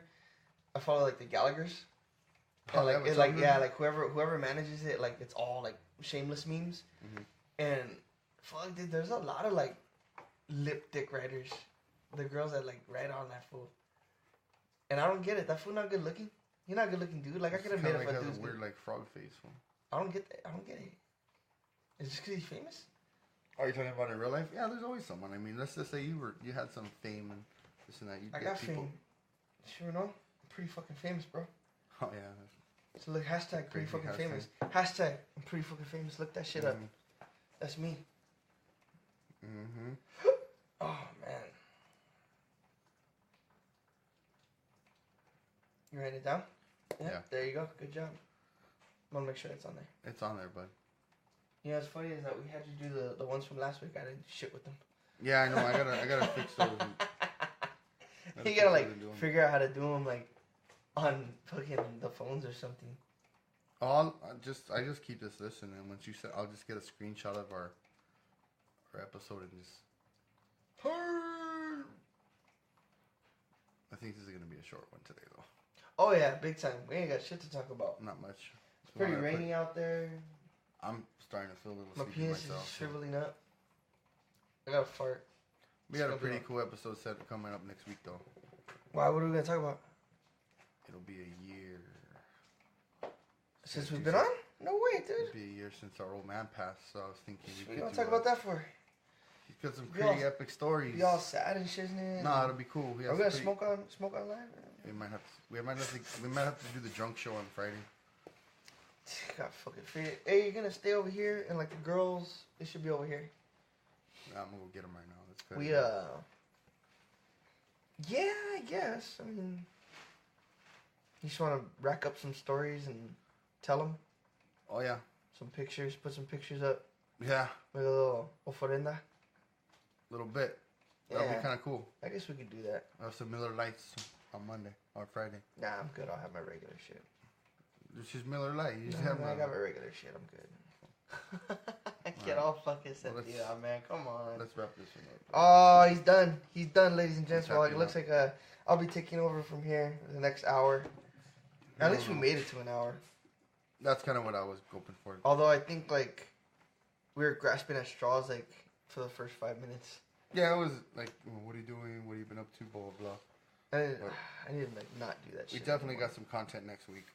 I follow like the Gallaghers.
Oh,
And,
they
like
have a
it's like
Tumblr?
yeah, like whoever manages it, like it's all like shameless memes,
Mhm.
and fuck, dude, there's a lot of like lip dick writers, the girls that like write on that fool, and I don't get it. That fool not good looking. You're not good looking, dude. Like I could have made
Kinda
it
like
for
has
dudes.
a weird like frog face. Fool.
I don't get that. I don't get it. Is it just because he's famous?
Are you talking about in real life? Yeah, there's always someone. I mean, let's just say you had some fame and this and that. You
I got fame. Sure know. I'm pretty fucking famous, bro.
Oh yeah.
So look, hashtag pretty
Crazy
fucking
hashtag.
famous. Hashtag I'm pretty fucking famous. Look that shit up.
Mhm.
That's me.
Mm-hmm.
Oh, man. You writing it down?
Yeah.
There you go. Good job. I'm gonna make sure it's on there.
It's on there, bud.
You know what's funny is that we had you do the ones from last week. I didn't shit with them.
Yeah, I know. I gotta fix those.
You gotta like figure out how to do them like on fucking the phones or something.
Oh, I just keep this listen, and once you said, I'll just get a screenshot of our episode and just. I think this is gonna be a short one today, though.
Oh yeah, big time. We ain't got shit to talk about.
Not much.
It's pretty rainy out there.
I'm starting to feel a little
My
sleepy
penis
myself.
is shriveling up. I got a fart.
We got a pretty cool episode set coming up next week, though.
Why? What are we gonna talk about?
It'll be a year.
Since we've been on? No way, dude.
It'll be a year since our old man passed, so I was thinking
What
we
you
could
gonna talk about that for?
He's got some pretty epic stories.
Be all sad and shit, man.
Nah, it'll be cool.
Are we gonna smoke on live?
We might have to do the drunk show on Friday.
Got fucking fit. Hey, you're gonna stay over here, and like the girls, they should be over here.
Nah, I'm gonna go get them right now. Let's cut
We yeah, I guess. I mean, you just want to rack up some stories and tell them.
Oh yeah.
Some pictures. Put some pictures up.
Yeah.
Like a little ofrenda.
Little bit. That'll be kind of cool.
I guess we could do that.
I'll have some Miller Lights on Monday or Friday.
Nah, I'm good. I'll have my regular shit.
It's just Miller Light. You just
Nah,
have
man, I got my regular shit. I'm good. Get all fucking set man. Come on.
Let's wrap this one up.
Oh, he's done. He's done, ladies and gents.
Let's
Well,
wrap
it
it
looks like I'll be taking over from here the next hour. At least we made it to an hour.
That's kind of what I was hoping for.
Although I think like we were grasping at straws like for the first 5 minutes.
Yeah, it was like, what are you doing? What have you been up to? Blah blah blah.
I need to like not do that shit.
We definitely
anymore.
got some content next week.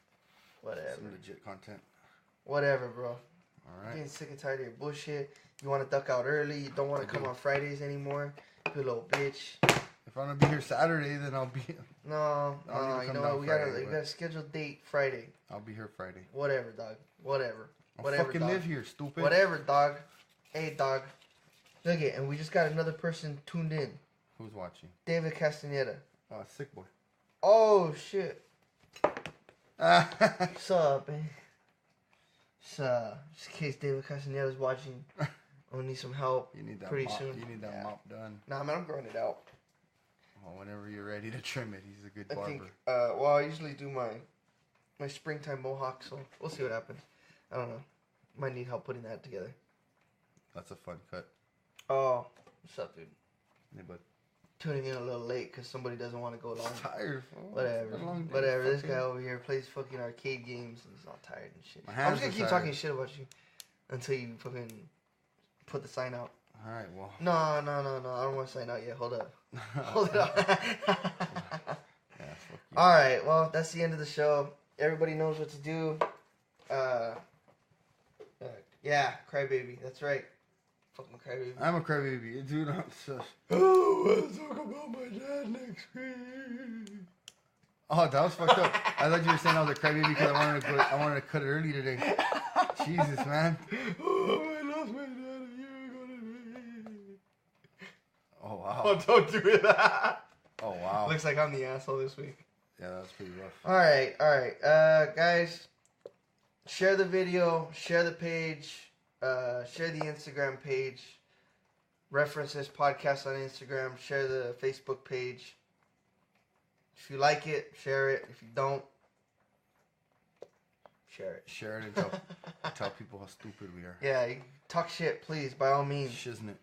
Whatever.
Some legit content.
Whatever, bro.
All
I'm
right.
getting sick and tired of your bullshit. You want to duck out early. You don't want to come on Fridays anymore. You little bitch.
If I'm gonna be here Saturday, then I'll be.
No,
I'll
you
come
know
down
what? We
Friday,
got a scheduled date Friday.
I'll be here Friday.
Whatever, dog. Whatever.
I
Whatever,
fucking
dog.
live here, stupid.
Whatever, dog. Hey, dog. Look it, and we just got another person tuned in.
Who's watching?
David Castaneda.
Sick boy.
Oh shit. What's up, man? Just in case David Castaneda's watching, I'll need some help.
You need that
pretty
mop.
soon.
You need that mop done.
Nah, man, I'm growing it out.
Well, whenever you're ready to trim it, he's a good
I
barber.
think. Well, I usually do my springtime mohawk, so we'll see what happens. I don't know. Might need help putting that together.
That's a fun cut.
Oh, what's up, dude?
Hey, bud.
Tuning in a little late because somebody doesn't want to go along.
I'm tired. Fool.
Whatever.
It's been a long day.
Whatever. This
Fucking-
guy over here plays fucking arcade games and he's all tired and shit.
My
I'm
hands
just gonna
are
keep
tired.
talking shit about you until you fucking put the sign out.
All right, well.
No. I don't want to sign out yet. Hold up. Hold it up.
Yeah, fuck you.
All right. Well, that's the end of the show. Everybody knows what to do. Yeah, crybaby. That's right. Fucking crybaby.
I'm a crybaby. Dude, I'm such...
Oh, let's talk about my dad next week.
Oh, that was fucked up. I thought you were saying I was a crybaby because I wanted to cut it early today. Jesus, man.
Oh, I lost my dad a year ago today.
Oh, wow.
Oh, don't do it.
Oh, wow.
Looks like I'm the asshole this week.
Yeah, that was pretty rough.
All right. Guys, share the video, share the page, share the Instagram page, reference this podcast on Instagram, share the Facebook page. If you like it, share it. If you don't, share it.
Share it and tell people how stupid we are.
Yeah, you talk shit, please, by all means.
Shiznit.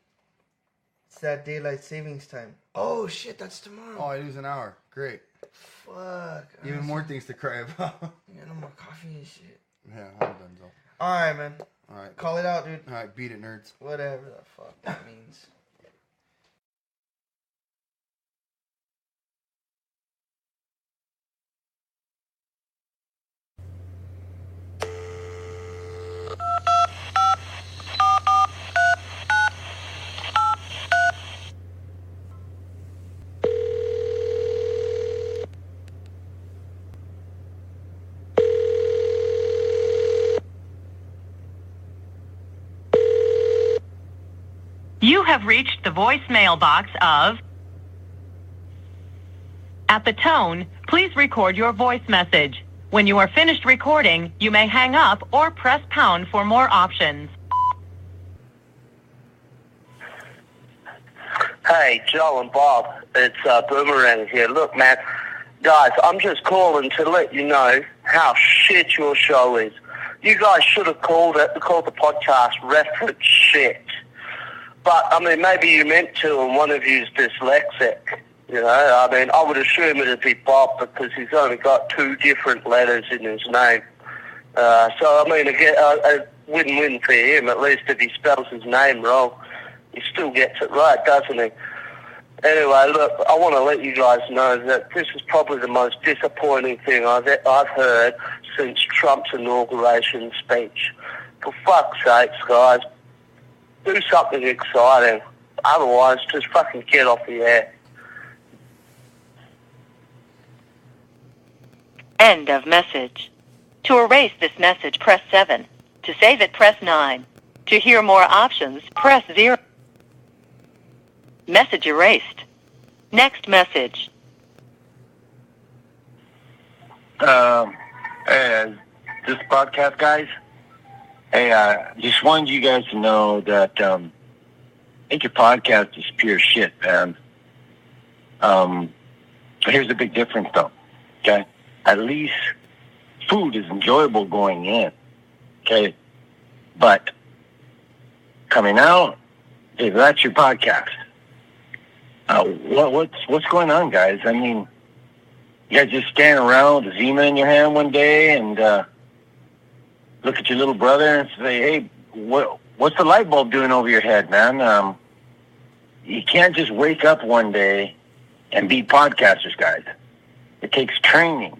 It's that daylight savings time. Oh, shit, that's tomorrow.
Oh, I lose an hour. Great.
Fuck.
Even more things to cry about.
Yeah, no more coffee and shit.
Yeah, I'm done, though.
All right, man.
All right.
Call it out, dude.
All right, beat it, nerds.
Whatever the fuck that means.
You have reached the voicemail box of... At the tone, please record your voice message. When you are finished recording, you may hang up or press pound for more options.
Hey, Joe and Bob, it's Boomerang here. Look, man, guys, I'm just calling to let you know how shit your show is. You guys should have called the podcast Reference Shit. But, I mean, maybe you meant to and one of you's dyslexic. You know, I mean, I would assume it'd be Bob because he's only got 2 different letters in his name. So, I mean, again, a win-win for him. At least if he spells his name wrong, he still gets it right, doesn't he? Anyway, look, I want to let you guys know that this is probably the most disappointing thing I've heard since Trump's inauguration speech. For fuck's sakes, guys, do something exciting. Otherwise, just fucking get off the air.
End of message. To erase this message, press 7. To save it, press 9. To hear more options, press 0. Message erased. Next message.
This podcast, guys. Hey, just wanted you guys to know that I think your podcast is pure shit, man. Here's the big difference, though. Okay, at least food is enjoyable going in. Okay, but coming out, hey, that's your podcast. What's going on, guys? I mean, you guys just stand around with a Zima in your hand one day and look at your little brother and say, hey, what's the light bulb doing over your head, man? You can't just wake up one day and be podcasters, guys. It takes training.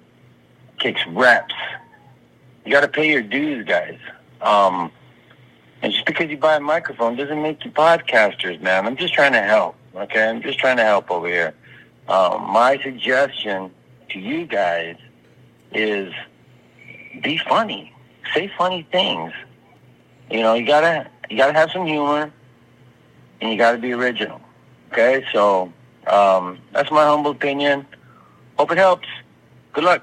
It takes reps. You got to pay your dues, guys. And just because you buy a microphone doesn't make you podcasters, man. I'm just trying to help, okay? I'm just trying to help over here. My suggestion to you guys is be funny. Say funny things. You know, you gotta have some humor, and you gotta be original. Okay, so that's my humble opinion. Hope it helps. Good luck.